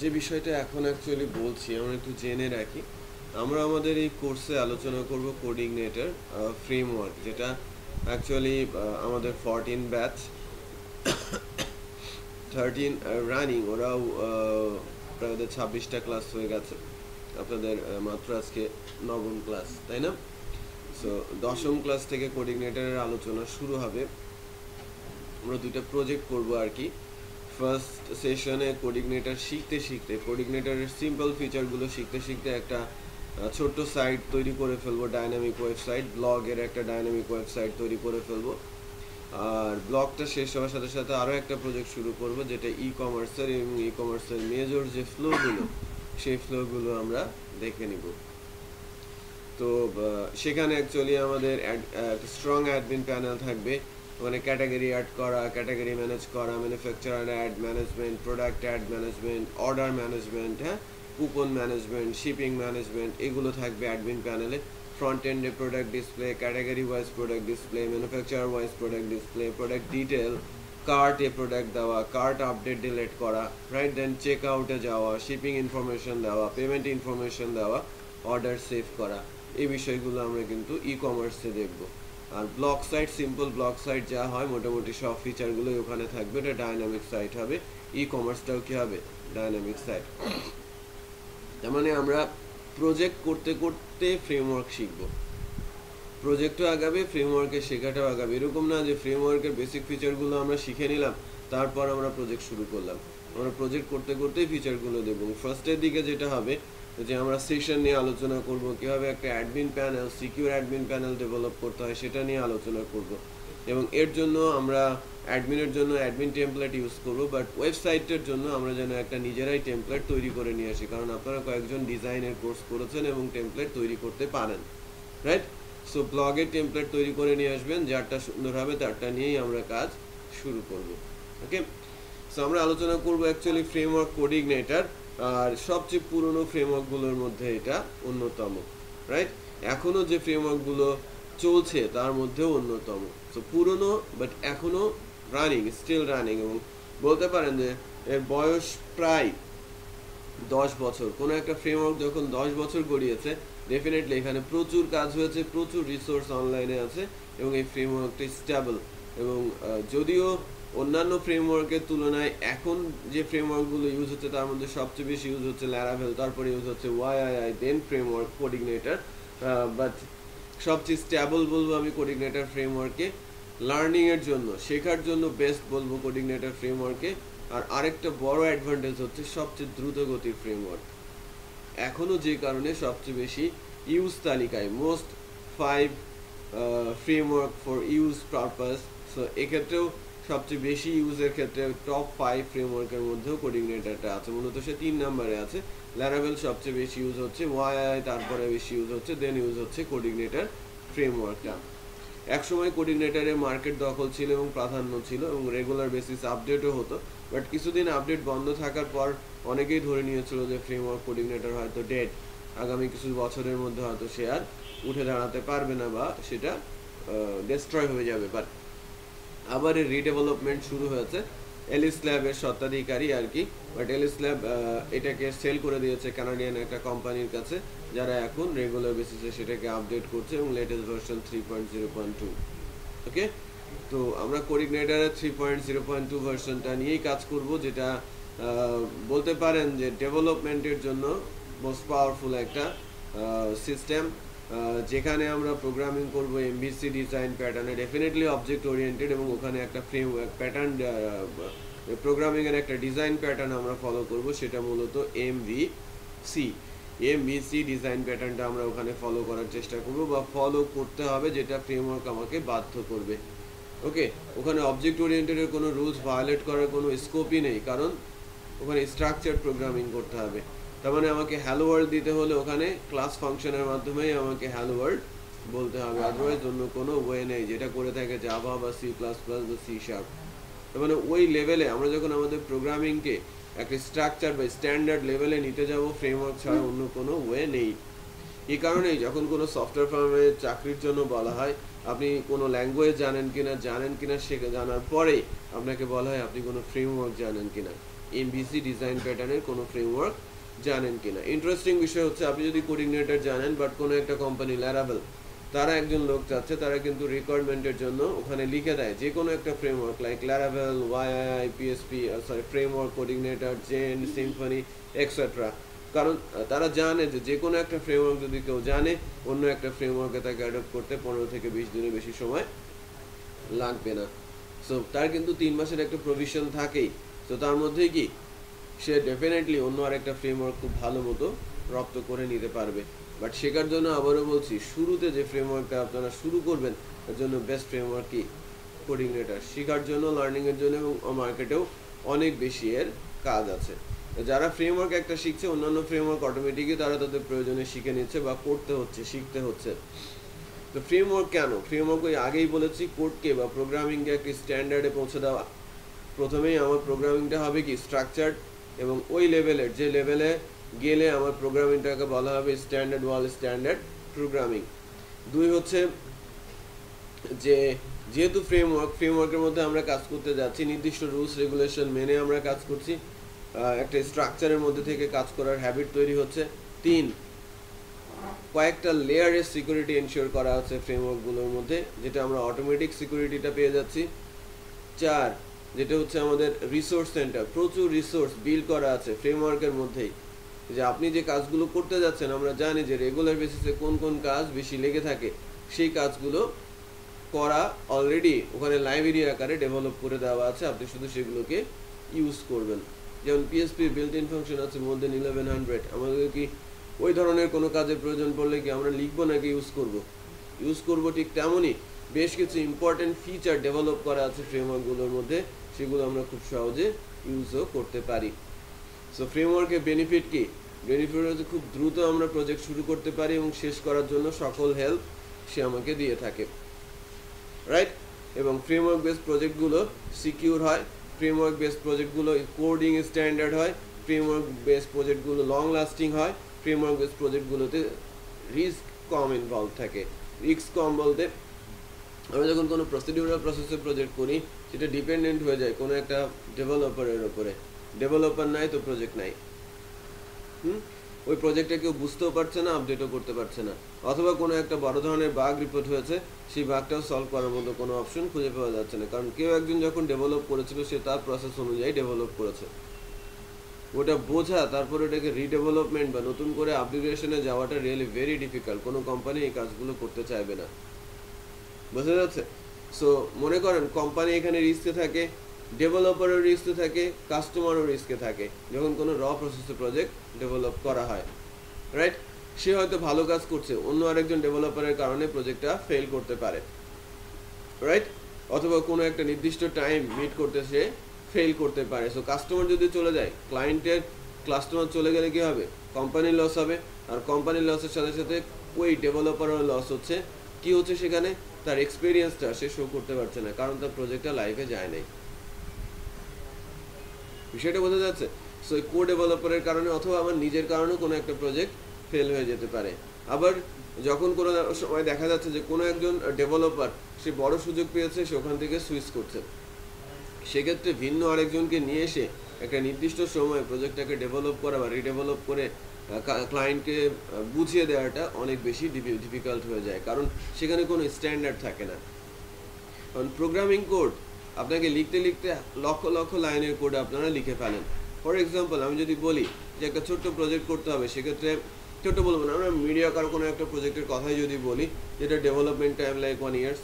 যে বিষয়টা এখন অ্যাকচুয়ালি বলছি আমরা একটু জেনে রাখি। আমরা আমাদের এই কোর্সে আলোচনা করব কোডিগনেটর ফ্রেমওয়ার্ক, যেটা অ্যাকচুয়ালি আমাদের 14 ব্যাচ, 13 রানিং, ওরাও প্রায় ওদের 26টা ক্লাস হয়ে গেছে, আপনাদের মাত্র আজকে 9ম ক্লাস, তাই না? সো 10ম ক্লাস থেকে কোডিগনেটরের আলোচনা শুরু হবে। আমরা 2টা প্রজেক্ট করব আর কি। ফার্স্ট সেশনে কোডিগনেটর শিখতে শিখতে, কোডিগনেটরের সিম্পল ফিচারগুলো শিখতে শিখতে একটা ছোট্ট সাইট তৈরি করে ফেলবো, ডাইনামিক ওয়েবসাইট, ব্লগের একটা ডাইনামিক ওয়েবসাইট তৈরি করে ফেলবো। আর ব্লগটা শেষ হওয়ার সাথে সাথে আরও একটা প্রজেক্ট শুরু করব, যেটা ই কমার্সের, এবং ই কমার্সের মেজর যে ফ্লোগুলো, সেই ফ্লোগুলো আমরা দেখে নিব। তো সেখানে অ্যাকচুয়ালি আমাদের স্ট্রং অ্যাডমিন প্যানেল থাকবে, মানে ক্যাটাগরি অ্যাড করা, ক্যাটাগরি ম্যানেজ করা, manufacturer add management, product add management, order management, হ্যাঁ, কুপন ম্যানেজমেন্ট, শিপিং ম্যানেজমেন্ট, এগুলো থাকবে অ্যাডমিন প্যানেলে। ফ্রন্ট এন্ডে product display, category wise product display, manufacturer wise product display, product detail, কার্টে প্রোডাক্ট দেওয়া, cart update delete করা, right, then check আউটে যাওয়া, শিপিং ইনফরমেশন দেওয়া, পেমেন্ট ইনফরমেশন দেওয়া, অর্ডার সেভ করা, এই বিষয়গুলো আমরা কিন্তু ই কমার্সে দেখব। আর block site, simple block site যা হয় মোটামুটি সব ফিচারগুলোই ওখানে থাকবে, এটা ডাইনামিক সাইট হবে। ই কমার্সটাও কি হবে? Dynamic site. তার মানে আমরা প্রজেক্ট করতে করতে ফ্রেমওয়ার্ক শিখব, প্রজেক্টও আগাবে, ফ্রেমওয়ার্কের শেখাটাও আগাবে। এরকম না যে ফ্রেমওয়ার্কের বেসিক ফিচারগুলো আমরা শিখে নিলাম তারপর আমরা প্রজেক্ট শুরু করলাম, আমরা প্রজেক্ট করতে করতেই ফিচারগুলো দেবো। ফার্স্টের দিকে যেটা হবে যে আমরা সেশন নিয়ে আলোচনা করব, কীভাবে একটা admin panel, secure admin panel develop করতে হয় সেটা নিয়ে আলোচনা করব। এবং এর জন্য আমরা অ্যাডমিনের জন্য অ্যাডমিন টেমপ্লেট ইউজ করব, বাট ওয়েবসাইটের জন্য আমরা যেন একটা নিজেরাই টেমপ্লেট তৈরি করে নিয়ে আসি, কারণ আপনারা কয়েকজন ডিজাইনের কোর্স করেছেন এবং টেমপ্লেট তৈরি করতে পারেন, রাইট। সো ব্লগের টেমপ্লেট তৈরি করে নিয়ে আসবেন, যারটা সুন্দর হবে তারটা নিয়েই আমরা কাজ শুরু করব। ওকে, সো আমরা আলোচনা করব অ্যাকচুয়ালি ফ্রেমওয়ার্ক কোঅর্ডিনেটর, আর সবচেয়ে পুরনো ফ্রেমওয়ার্কগুলোর মধ্যে এটা অন্যতম, রাইট। এখনও যে ফ্রেমওয়ার্কগুলো চলছে তার মধ্যেও অন্যতম। সো পুরনো বাট এখনও রানিং, স্টিল রানিং, এবং বলতে পারেন যে এর বয়স প্রায় 10 বছর। কোনো একটা ফ্রেমওয়ার্ক যখন 10 বছর গড়িয়েছে, ডেফিনেটলি এখানে প্রচুর কাজ হয়েছে, প্রচুর রিসোর্স অনলাইনে আছে, এবং এই ফ্রেমওয়ার্কটা স্টেবল। এবং যদিও অন্যান্য ফ্রেমওয়ার্কের তুলনায় এখন যে ফ্রেমওয়ার্কগুলো ইউজ হচ্ছে তার মধ্যে সবচেয়ে বেশি ইউজ হচ্ছে ল্যারাভেল, তারপরে ইউজ হচ্ছে ওয়াইআইআই, দেন ফ্রেমওয়ার্ক কোঅর্ডিনেটর, বাট সবচেয়ে স্টেবল বলবো আমি কোঅর্ডিনেটর ফ্রেমওয়ার্কে। লার্নিংয়ের জন্য, শেখার জন্য বেস্ট বলবো কোঅর্ডিনেটর ফ্রেমওয়ার্কে। আর আরেকটা বড় অ্যাডভান্টেজ হচ্ছে সবচেয়ে দ্রুত গতির ফ্রেমওয়ার্ক, এখনও যে কারণে সবচেয়ে বেশি ইউজ তালিকায়, most 5 framework for use purpose. So এক্ষেত্রেও সবচেয়ে বেশি ইউজের ক্ষেত্রে টপ 5 ফ্রেমওয়ার্কের মধ্যেও কোঅর্ডিনেটরটা আছে, মূলত সে 3 নম্বরে আছে। ল্যারাভেল সবচেয়ে বেশি ইউজ হচ্ছে, ওয়াইআই তারপরে বেশি ইউজ হচ্ছে, দেন ইউজ হচ্ছে কোঅর্ডিনেটর ফ্রেমওয়ার্কটা। একসময় কোঅর্ডিনেটরের মার্কেট দখল ছিল এবং প্রাধান্য ছিল, এবং রেগুলার বেসিস আপডেটও হতো, বাট কিছুদিন আপডেট বন্ধ থাকার পর অনেকেই ধরে নিয়েছিল যে ফ্রেমওয়ার্ক কোঅর্ডিনেটর হয়তো ডেড, আগামী কিছু বছরের মধ্যে হয়তো সে আর উঠে দাঁড়াতে পারবে না বা সেটা ডিস্ট্রয় হয়ে যাবে। বাট আবার এর রিডেভেলপমেন্ট শুরু হয়েছে এলিস ল্যাবের স্বত্বাধিকারী আর কি, বাট এলিস ল্যাব এটাকে সেল করে দিয়েছে কানাডিয়ান একটা কোম্পানির কাছে, যারা এখন রেগুলার বেসিসে সেটাকে আপডেট করছে, এবং লেটেস্ট ভার্সন 3.0.2। ওকে, তো আমরা কোঅর্ডিনেটরের 3.0.2 ভার্সনটা নিয়েই কাজ করব, যেটা বলতে পারেন যে ডেভেলপমেন্টের জন্য মোস্ট পাওয়ারফুল একটা সিস্টেম, যেখানে আমরা প্রোগ্রামিং করব এমভিসি ডিজাইন প্যাটার্নে, ডেফিনেটলি অবজেক্ট ওরিয়েন্টেড, এবং ওখানে একটা ফ্রেমওয়ার্ক প্যাটার্ন, প্রোগ্রামিংয়ের একটা ডিজাইন প্যাটার্ন আমরা ফলো করব, সেটা মূলত এমভিসি ডিজাইন প্যাটার্নটা আমরা ওখানে ফলো করার চেষ্টা করব, বা ফলো করতে হবে, যেটা ফ্রেমওয়ার্ক আমাকে বাধ্য করবে। ওকে, ওখানে অবজেক্ট ওরিয়েন্টেডের কোনো রুলস ভায়োলেট করার কোনো স্কোপই নেই, কারণ ওখানে স্ট্রাকচার প্রোগ্রামিং করতে হবে। তার মানে আমাকে হ্যালো ওয়ার্ল্ড দিতে হলে ওখানে ক্লাস ফাংশনের মাধ্যমেই আমাকে হ্যালো ওয়ার্ল্ড বলতে হবে, আদারওয়াইজ অন্য কোনো ওয়ে নেই, যেটা করে থাকে জাভা বা সি প্লাস প্লাস বা সি শার্প। তার মানে ওই লেভেলে আমরা যখন আমাদের প্রোগ্রামিংকে একটা স্ট্রাকচার বা স্ট্যান্ডার্ড লেভেলে নিতে যাব, ফ্রেমওয়ার্ক ছাড়া অন্য কোনো ওয়ে নেই। এই কারণেই যখন কোনো সফটওয়্যার ফার্মে চাকরির জন্য বলা হয় আপনি কোনো ল্যাঙ্গুয়েজ জানেন কিনা সেটা জানার পরে আপনাকে বলা হয় আপনি কোনো ফ্রেমওয়ার্ক জানেন কিনা, এমভিসি ডিজাইন প্যাটার্নের কোনো ফ্রেমওয়ার্ক জানেন কিনা। ইন্টারেস্টিং বিষয় হচ্ছে, আপনি যদি কোঅর্ডিনেটর জানেন, বাট কোনো একটা কোম্পানি ল্যারাভেল, তারা একজন লোক চাচ্ছে, তারা কিন্তু রিকোয়ারমেন্টের জন্য ওখানে লিখে দেয় যে কোনো একটা framework, like Laravel, Yii, PHP, framework CodeIgniter, Zend, Symfony, etcetera. কারণ তারা জানে যে কোনো একটা ফ্রেমওয়ার্ক যদি কেউ জানে, অন্য একটা ফ্রেমওয়ার্কে তাকে অ্যাডপ্ট করতে 15 থেকে 20 দিনের বেশি সময় লাগবে না। সো তার কিন্তু 3 মাসের একটা প্রভিশন থাকেই। তো তার মধ্যেই কি সে ডেফিনেটলি অন্য আরেকটা ফ্রেমওয়ার্ক খুব ভালো মতো রপ্ত করে নিতে পারবে। বাট শেখার জন্য আবারও বলছি, শুরুতে যে ফ্রেমওয়ার্কটা আপনারা শুরু করবেন তার জন্য বেস্ট ফ্রেমওয়ার্ক কি কোঅর্ডিনেটর। শেখার জন্য, লার্নিংয়ের জন্য, এবং মার্কেটেও অনেক বেশি এর কাজ আছে। যারা ফ্রেমওয়ার্ক একটা শিখছে, অন্যান্য ফ্রেমওয়ার্ক অটোমেটিকই তারা তাদের প্রয়োজনে শিখে নিচ্ছে বা করতে হচ্ছে, শিখতে হচ্ছে। তো ফ্রেমওয়ার্ক কেন? ফ্রেমওয়ার্ক ওই আগেই বলেছি, কোডকে বা প্রোগ্রামিংকে একটি স্ট্যান্ডার্ডে পৌঁছে দেওয়া। প্রথমেই আমার প্রোগ্রামিংটা হবে কি স্ট্রাকচার্ড, এবং ওই লেভেলের, যে লেভেলে গেলে আমার প্রোগ্রামিংটাকে বলা হবে স্ট্যান্ডার্ড স্ট্যান্ডার্ড প্রোগ্রামিং। 2 হচ্ছে যে যেহেতু ফ্রেমওয়ার্কের মধ্যে আমরা কাজ করতে যাচ্ছি, নির্দিষ্ট রুলস রেগুলেশন মেনে আমরা কাজ করছি, একটা স্ট্রাকচারের মধ্যে থেকে কাজ করার হ্যাবিট তৈরি হচ্ছে। 3, কয়েকটা লেয়ারের সিকিউরিটি এনশিওর করা আছে ফ্রেমওয়ার্কগুলোর মধ্যে, যেটা আমরা অটোমেটিক সিকিউরিটিটা পেয়ে যাচ্ছি। 4, যেটা হচ্ছে আমাদের রিসোর্স সেন্টার, প্রচুর রিসোর্স বিল্ড করা আছে ফ্রেমওয়ার্কের মধ্যেই, যে আপনি যে কাজগুলো করতে যাচ্ছেন আমরা জানি যে রেগুলার বেসিসে কোন কোন কাজ বেশি লেগে থাকে, সেই কাজগুলো করা অলরেডি ওখানে লাইব্রেরি আকারে ডেভেলপ করে দেওয়া আছে, আপনি শুধু সেগুলোকে ইউজ করবেন। যেমন পিএসপি বিল্ট ইন ফাংশন আছে মোর দেন 1100, আমাদের কি ওই ধরনের কোনো কাজের প্রয়োজন পড়লে কি আমরা লিখবো নাকি ইউজ করব ঠিক তেমনই বেশ কিছু ইম্পর্টেন্ট ফিচার ডেভেলপ করা আছে ফ্রেমওয়ার্কগুলোর মধ্যে, সেগুলো আমরা খুব সহজে ইউজও করতে পারি। সো ফ্রেমওয়ার্কের বেনিফিট কি? বেনিফিট হচ্ছে খুব দ্রুত আমরা প্রজেক্ট শুরু করতে পারি এবং শেষ করার জন্য সকল হেল্প সে আমাকে দিয়ে থাকে, রাইট? এবং ফ্রেমওয়ার্ক বেসড প্রজেক্টগুলো সিকিউর হয়, ফ্রেমওয়ার্ক বেসড প্রজেক্টগুলো কোডিং স্ট্যান্ডার্ড হয়, ফ্রেমওয়ার্ক বেসড প্রজেক্টগুলো লং লাস্টিং হয়, ফ্রেমওয়ার্ক বেসড প্রজেক্টগুলোতে রিস্ক কম ইনভলভ থাকে। রিস্ক কম বলতে আমরা যখন কোনো প্রসিডিউরাল প্রসেসে প্রজেক্ট করি সেটা ডিপেন্ডেন্ট হয়ে যায় কোনো একটা ডেভেলপারের ওপরে, ডেভেলপার নাই তো প্রজেক্ট নাই। ওই প্রজেক্টটা কেউ বুঝতেও পারছে না, আপডেটও করতে পারছে না, অথবা কোনো একটা বড় ধরনের বাগ রিপোর্ট হয়েছে, সেই বাগটাও সলভ করার মতো কোনো অপশন খুঁজে পাওয়া যাচ্ছে না, কারণ কেউ একজন যখন ডেভেলপ করেছিল সে তার প্রসেস অনুযায়ী ডেভেলপ করেছে। ওটা বোঝা, তারপর ওটাকে রিডেভেলপমেন্ট বা নতুন করে আপগ্রেডেশনে যাওয়াটা রিয়েলি ভেরি ডিফিকাল্ট, কোনো কোম্পানি এই কাজগুলো করতে চাইবে না, বোঝা যাচ্ছে? সো মনে করেন কোম্পানি এখানে রিস্কে থাকে, ডেভেলপারও রিস্কে থাকে, কাস্টমারও রিস্কে থাকে যখন কোনো র প্রসেসে প্রজেক্ট ডেভেলপ করা হয়, রাইট? সে হয়তো ভালো কাজ করছে, অন্য আরেকজন ডেভেলপারের কারণে প্রজেক্টটা ফেল করতে পারে, রাইট? অথবা কোনো একটা নির্দিষ্ট টাইম মিট করতে সে ফেল করতে পারে। সো কাস্টমার যদি চলে যায়, কাস্টমার চলে গেলে কি হবে? কোম্পানির লস হবে, আর কোম্পানির লসের সাথে সাথে ওই ডেভেলপারের লস হচ্ছে। কি হচ্ছে সেখানে? তার এক্সপিরিয়েন্সটা সে শো করতে পারছে না, কারণ তার প্রজেক্টটা লাইভে যায় নাই। বিষয়টা বোঝা যাচ্ছে? সো এই কো ডেভেলপারের কারণে অথবা আমার নিজের কারণেও কোনো একটা প্রজেক্ট ফেল হয়ে যেতে পারে। আবার যখন কোনো সময় দেখা যাচ্ছে যে কোনো একজন ডেভেলপার সে বড় সুযোগ পেয়েছে, সে ওখান থেকে সুইচ করছে, সেক্ষেত্রে ভিন্ন আরেকজনকে নিয়ে এসে একটা নির্দিষ্ট সময়ে প্রজেক্টটাকে ডেভেলপ করা বা রিডেভেলপ করে ক্লায়েন্টকে বুঝিয়ে দেওয়াটা অনেক বেশি ডিফিকাল্ট হয়ে যায়, কারণ সেখানে কোনো স্ট্যান্ডার্ড থাকে না। কারণ প্রোগ্রামিং কোড আপনাকে লিখতে লিখতে লক্ষ লক্ষ লাইনের কোড আপনারা লিখে ফেলেন। ফর এক্সাম্পল আমি যদি বলি যে একটা ছোট্ট প্রজেক্ট করতে হবে, সেক্ষেত্রে ছোট্ট বলবো না, আমরা মিডিয়াকার কোনো একটা প্রজেক্টের কথাই যদি বলি, যেটা development time like 1 year,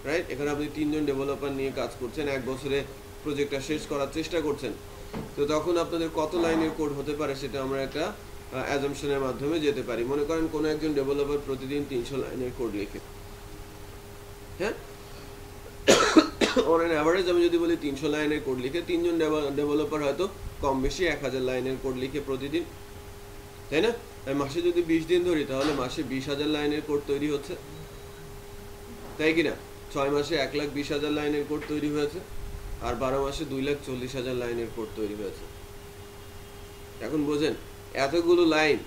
right? এখানে আপনি 3 জন ডেভেলপার নিয়ে কাজ করছেন, 1 বছরে প্রজেক্টটা শেষ করার চেষ্টা করছেন, তো তখন আপনাদের কত লাইনের কোড হতে পারে সেটা আমরা একটা অ্যাজাম্পশনের মাধ্যমে যেতে পারি। মনে করেন কোনো একজন ডেভেলপার প্রতিদিন 300 লাইনের কোড লিখে, হ্যাঁ, অন অ্যান অ্যাভারেজ আমি যদি বলি 300 লাইনের কোড লিখে, 3 জন ডেভেলপার হয়তো কম বেশি 1000 লাইনের কোড লিখে প্রতিদিন, তাই না? আমি মাসে যদি 20 দিন ধরি তাহলে মাসে 20,000 লাইনের কোড তৈরি হচ্ছে, তাই কিনা? 6 মাসে 1,20,000 লাইনের কোড তৈরি হয়েছে, আর 12 মাসে 2,40,000 লাইনের কোড তৈরি হয়েছে। এখন বোঝেন, এতগুলো লাইন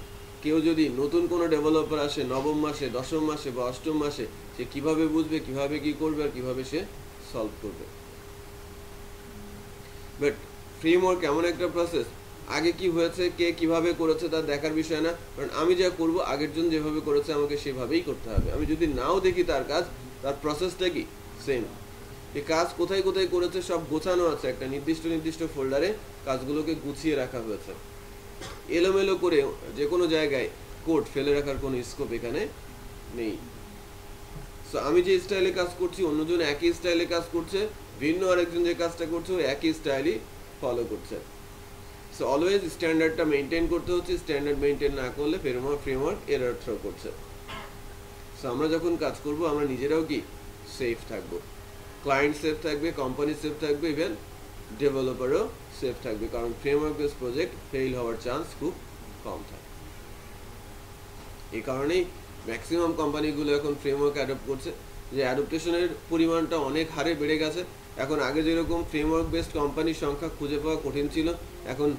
কেউ যদি নতুন কোনো ডেভেলপার আসে নবম মাসে, 10ম মাসে বা 8ম মাসে, সে কিভাবে বুঝবে, কিভাবে কি করবে, আর কিভাবে সে সলভ করবে? বাট ফ্রেমওয়ার্ক এমন একটা প্রসেস, আগে কি হয়েছে, কে কিভাবে করেছে তার দেখার বিষয় না, কারণ আমি যা করব আগের জন যেভাবে করেছে আমাকে সেভাবেই করতে হবে। আমি যদি নাও দেখি তার কাজ, তার প্রসেসটা কি সেম, এই কাজ কোথায় কোথায় করেছে সব গোছানো আছে, একটা নির্দিষ্ট ফোল্ডারে কাজগুলোকে গুছিয়ে রাখা হয়েছে। এলোমেলো করে যে কোনো জায়গায় কোড ফেলে রাখার কোনো স্কোপ এখানে নেই। সো আমি যে স্টাইলে কাজ করছি, অন্যজন একই স্টাইলে কাজ করছে, ভিন্ন আরেকজন যে কাজটা করছে ও একই স্টাইলই ফলো করছে। সো অলওয়েজ স্ট্যান্ডার্ডটা মেনটেন করতে হচ্ছে, স্ট্যান্ডার্ড মেনটেন না করলে ফ্রেমওয়ার্ক এরর থ্রো করছে। সো আমরা যখন কাজ করব আমরা নিজেরাও কি সেফ থাকবো, ক্লায়েন্ট সেফ থাকবে, কোম্পানি সেফ থাকবে, ইভেন ডেভেলপারও সেফ থাকবে, কারণ ফ্রেমওয়ার্ক বেস প্রজেক্ট ফেল হওয়ার চান্স খুব কম থাকে। এই কারণেই ম্যাক্সিমাম কোম্পানিগুলো এখন ফ্রেমওয়ার্ক অ্যাডপ্ট করছে, যে অ্যাডপ্টেশনের পরিমাণটা অনেক হারে বেড়ে গেছে। এখন আগে যেরকম ফ্রেমওয়ার্ক বেসড কোম্পানির সংখ্যা খুঁজে পাওয়া কঠিন ছিল, এখন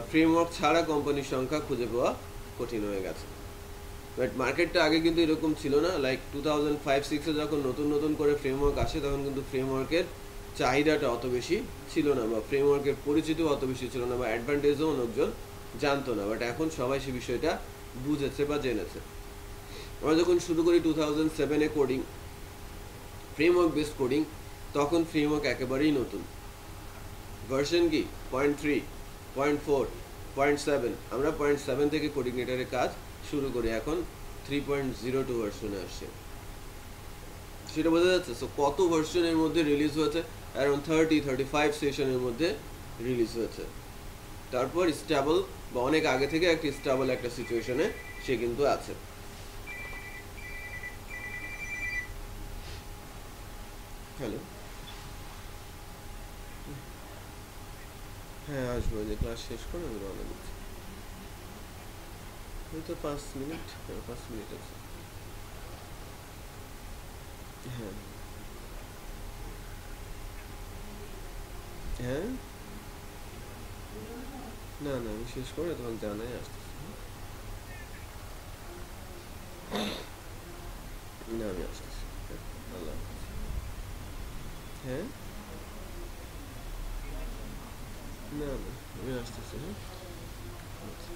ফ্রেমওয়ার্ক ছাড়া কোম্পানির সংখ্যা খুঁজে পাওয়া কঠিন হয়ে গেছে। বাট মার্কেটটা আগে কিন্তু এরকম ছিল না, লাইক 2005-06 যখন নতুন নতুন করে ফ্রেমওয়ার্ক আসে তখন কিন্তু ফ্রেমওয়ার্কের চাহিদাটা অত বেশি ছিল না, বা ফ্রেমওয়ার্কের পরিচিতিও অত বেশি ছিল না, বা অ্যাডভান্টেজও লোকজন জানতো না। বাট এখন সবাই সে বিষয়টা বুঝেছে বা জেনেছে। আমরা যখন শুরু করি 2007-এ কোডিং, ফ্রেমওয়ার্ক বেসড কোডিং, তখন ফ্রেমওয়ার্ক একেবারেই নতুন। ভার্সন কি 0.3, 0.4, 0.7, আমরা 0.7 থেকে কোডিনেটরের কাজ শুরু করি, এখন 3.02 ভার্সনে আসছে। সেটা বোঝা যাচ্ছে। সো কত ভার্সনের মধ্যে রিলিজ হয়েছে, অ্যারাউন্ড 30-35 সেশনের মধ্যে রিলিজ হয়েছে। তারপর স্টেবল বা অনেক আগে থেকে একটা স্টেবল একটা সিচুয়েশনে সে কিন্তু আছে। হ্যালো, হ্যাঁ আসবো, যে ক্লাস শেষ করে আমি রওনা দিচ্ছি। হয়তো 5 মিনিট, 5 মিনিট আছে। হ্যাঁ হ্যাঁ, না না আমি শেষ করে তখন জানাই আসতেছি। না আমি আসতেছি। হ্যাঁ, আল্লাহ হাফেজ। হ্যাঁ, না না আমি আসতেছি। হ্যাঁ আচ্ছা।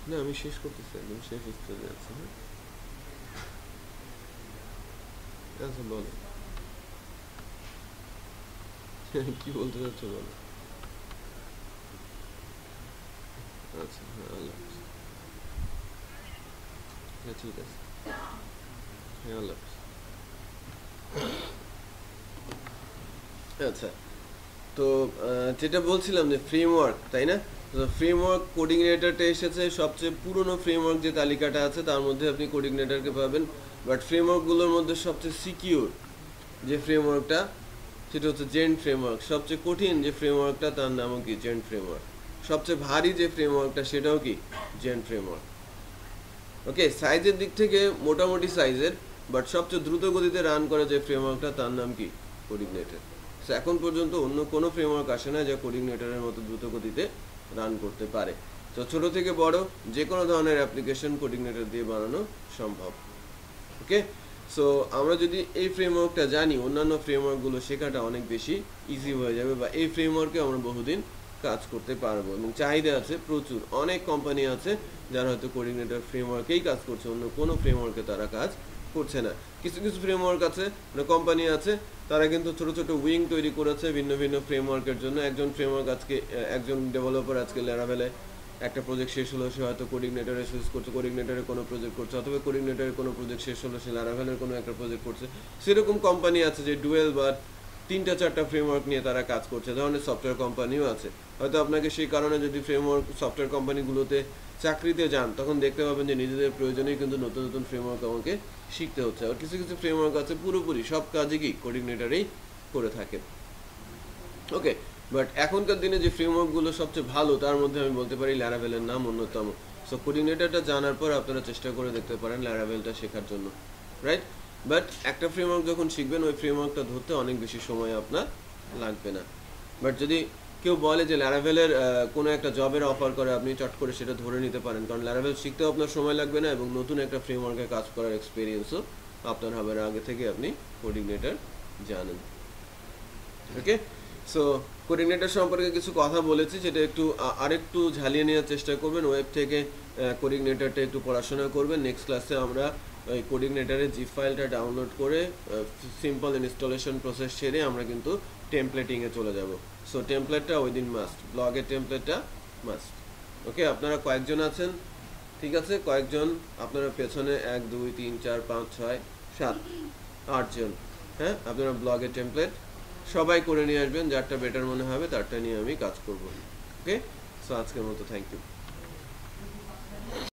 না আমি শেষ করতেছি, একদম শেষ স্টেজে আছি। হ্যাঁ আচ্ছা বলো। কি বলতে চাচ্ছ বলো। আচ্ছা হ্যাঁ, আল্লাহ হাফেজ। হ্যাঁ ঠিক আছে। হ্যাঁ আল্লাহ হাফেজ। আচ্ছা, তো যেটা বলছিলাম যে ফ্রেমওয়ার্ক, তাই না? তো ফ্রেমওয়ার্ক কোডিনেটরটা এসেছে, সবচেয়ে পুরনো ফ্রেমওয়ার্ক যে তালিকাটা আছে তার মধ্যে আপনি কোডিনেটরকে পাবেন। বাট ফ্রেমওয়ার্কগুলোর মধ্যে সবচেয়ে সিকিউর যে ফ্রেমওয়ার্কটা সেটা হচ্ছে জেন্ট ফ্রেমওয়ার্ক। সবচেয়ে কঠিন যে ফ্রেমওয়ার্কটা তার নামও কি জেন্ট ফ্রেমওয়ার্ক। সবচেয়ে ভারী যে ফ্রেমওয়ার্কটা সেটাও কি জেন্ট ফ্রেমওয়ার্ক। ওকে, সাইজের দিক থেকে মোটামুটি সাইজের, বাট সবচেয়ে দ্রুত গতিতে রান করে যে ফ্রেমওয়ার্কটা তার নাম কি কোডিনেটর। এখন পর্যন্ত অন্য কোনো ফ্রেমওয়ার্ক আসে না যা কোডিনেটরের মতো দ্রুত গতিতে রান করতে পারে। তো ছোট থেকে বড় যে কোনো ধরনের অ্যাপ্লিকেশন কোডিনেটর দিয়ে বানানো সম্ভব। ওকে, সো আমরা যদি এই ফ্রেমওয়ার্কটা জানি, অন্যান্য ফ্রেমওয়ার্কগুলো শেখাটা অনেক বেশি ইজি হয়ে যাবে, বা এই ফ্রেমওয়ার্কে আমরা বহুদিন কাজ করতে পারবো। এবং চাহিদা আছে প্রচুর, অনেক কোম্পানি আছে যারা হয়তো কোডিনেটর ফ্রেমওয়ার্কেই কাজ করছে, অন্য কোনো ফ্রেমওয়ার্কে তারা কাজ করছে না। কিছু কিছু ফ্রেমওয়ার্ক আছে, মানে কোম্পানি আছে, তারা কিন্তু ছোট ছোট উইং তৈরি করেছে ভিন্ন ভিন্ন ফ্রেমওয়ার্কের জন্য। একজন ডেভেলপার আজকে ল্যারাভেলে একটা প্রজেক্ট শেষ হলো, সে হয়তো কোডিনেটরে সুইচ করছে, কোডিনেটরে কোনো প্রজেক্ট করছে, অথবা কোডিনেটরের কোনো প্রজেক্ট শেষ হলো সে ল্যারাভেলের কোনো একটা প্রজেক্ট করছে। সেরকম কোম্পানি আছে যে ডুয়েল বা 3-4টা ফ্রেমওয়ার্ক নিয়ে তারা কাজ করছে। ধরনের সফটওয়্যার কোম্পানিও আছে। হয়তো আপনাকে সেই কারণে যদি ফ্রেমওয়ার্ক সফটওয়্যার কোম্পানিগুলোতে চাকরিতে যান, তখন দেখতে পাবেন যে নিজেদের প্রয়োজনেই কিন্তু নতুন নতুন ফ্রেমওয়ার্ক আমাকে শিখতে হচ্ছে। আর কিছু কিছু ফ্রেমওয়ার্ক আছে পুরোপুরি সব কাজই কি কোডিনেটরেই করে থাকে। ওকে, বাট এখনকার দিনে যে ফ্রেমওয়ার্কগুলো সবচেয়ে ভালো তার মধ্যে আমি বলতে পারি ল্যারাভেলের নাম অন্যতম। সো কোডিনেটরটা জানার পর আপনারা চেষ্টা করে দেখতে পারেন ল্যারাভেলটা শেখার জন্য, রাইট? বাট একটা ফ্রেমওয়ার্ক যখন শিখবেন ওই ফ্রেমওয়ার্কটা ধরতে অনেক বেশি সময় আপনার লাগবে না। বাট যদি কেউ বলে যে ল্যারাভেলের কোনো একটা জবের অফার করে, আপনি চট করে সেটা ধরে নিতে পারেন, কারণ ল্যারাভেল শিখতেও আপনার সময় লাগবে না এবং নতুন একটা ফ্রেমওয়ার্কে কাজ করার এক্সপিরিয়েন্সও আপনার হবে না, আগে থেকে আপনি কোডিনেটর জানেন। ওকে, সো কোডিনেটর সম্পর্কে কিছু কথা বলেছি, সেটা একটু আরেকটু ঝালিয়ে নেওয়ার চেষ্টা করবেন। ওয়েব থেকে কোডিনেটরটা একটু পড়াশোনা করবেন। নেক্সট ক্লাসে আমরা ওই কোডিনেটরের জিপ ফাইলটা ডাউনলোড করে সিম্পল ইনস্টলেশন প্রসেস সেরে আমরা কিন্তু টেমপ্লেটিংয়ে চলে যাব। সো টেমপ্লেটটা ওই দিন মাস্ট, ব্লগের টেমপ্লেটটা মাস্ট। ওকে, আপনারা কয়েকজন আছেন? ঠিক আছে, কয়েকজন আপনারা পেছনে 1 2 3 4 5 6 7 8 জন। হ্যাঁ, আপনারা ব্লগের টেমপ্লেট সবাই করে নিয়ে আসবেন, যারটা বেটার মনে হবে তারটা নিয়ে আমি কাজ করব। ওকে, সো আজকের মতো থ্যাংক ইউ।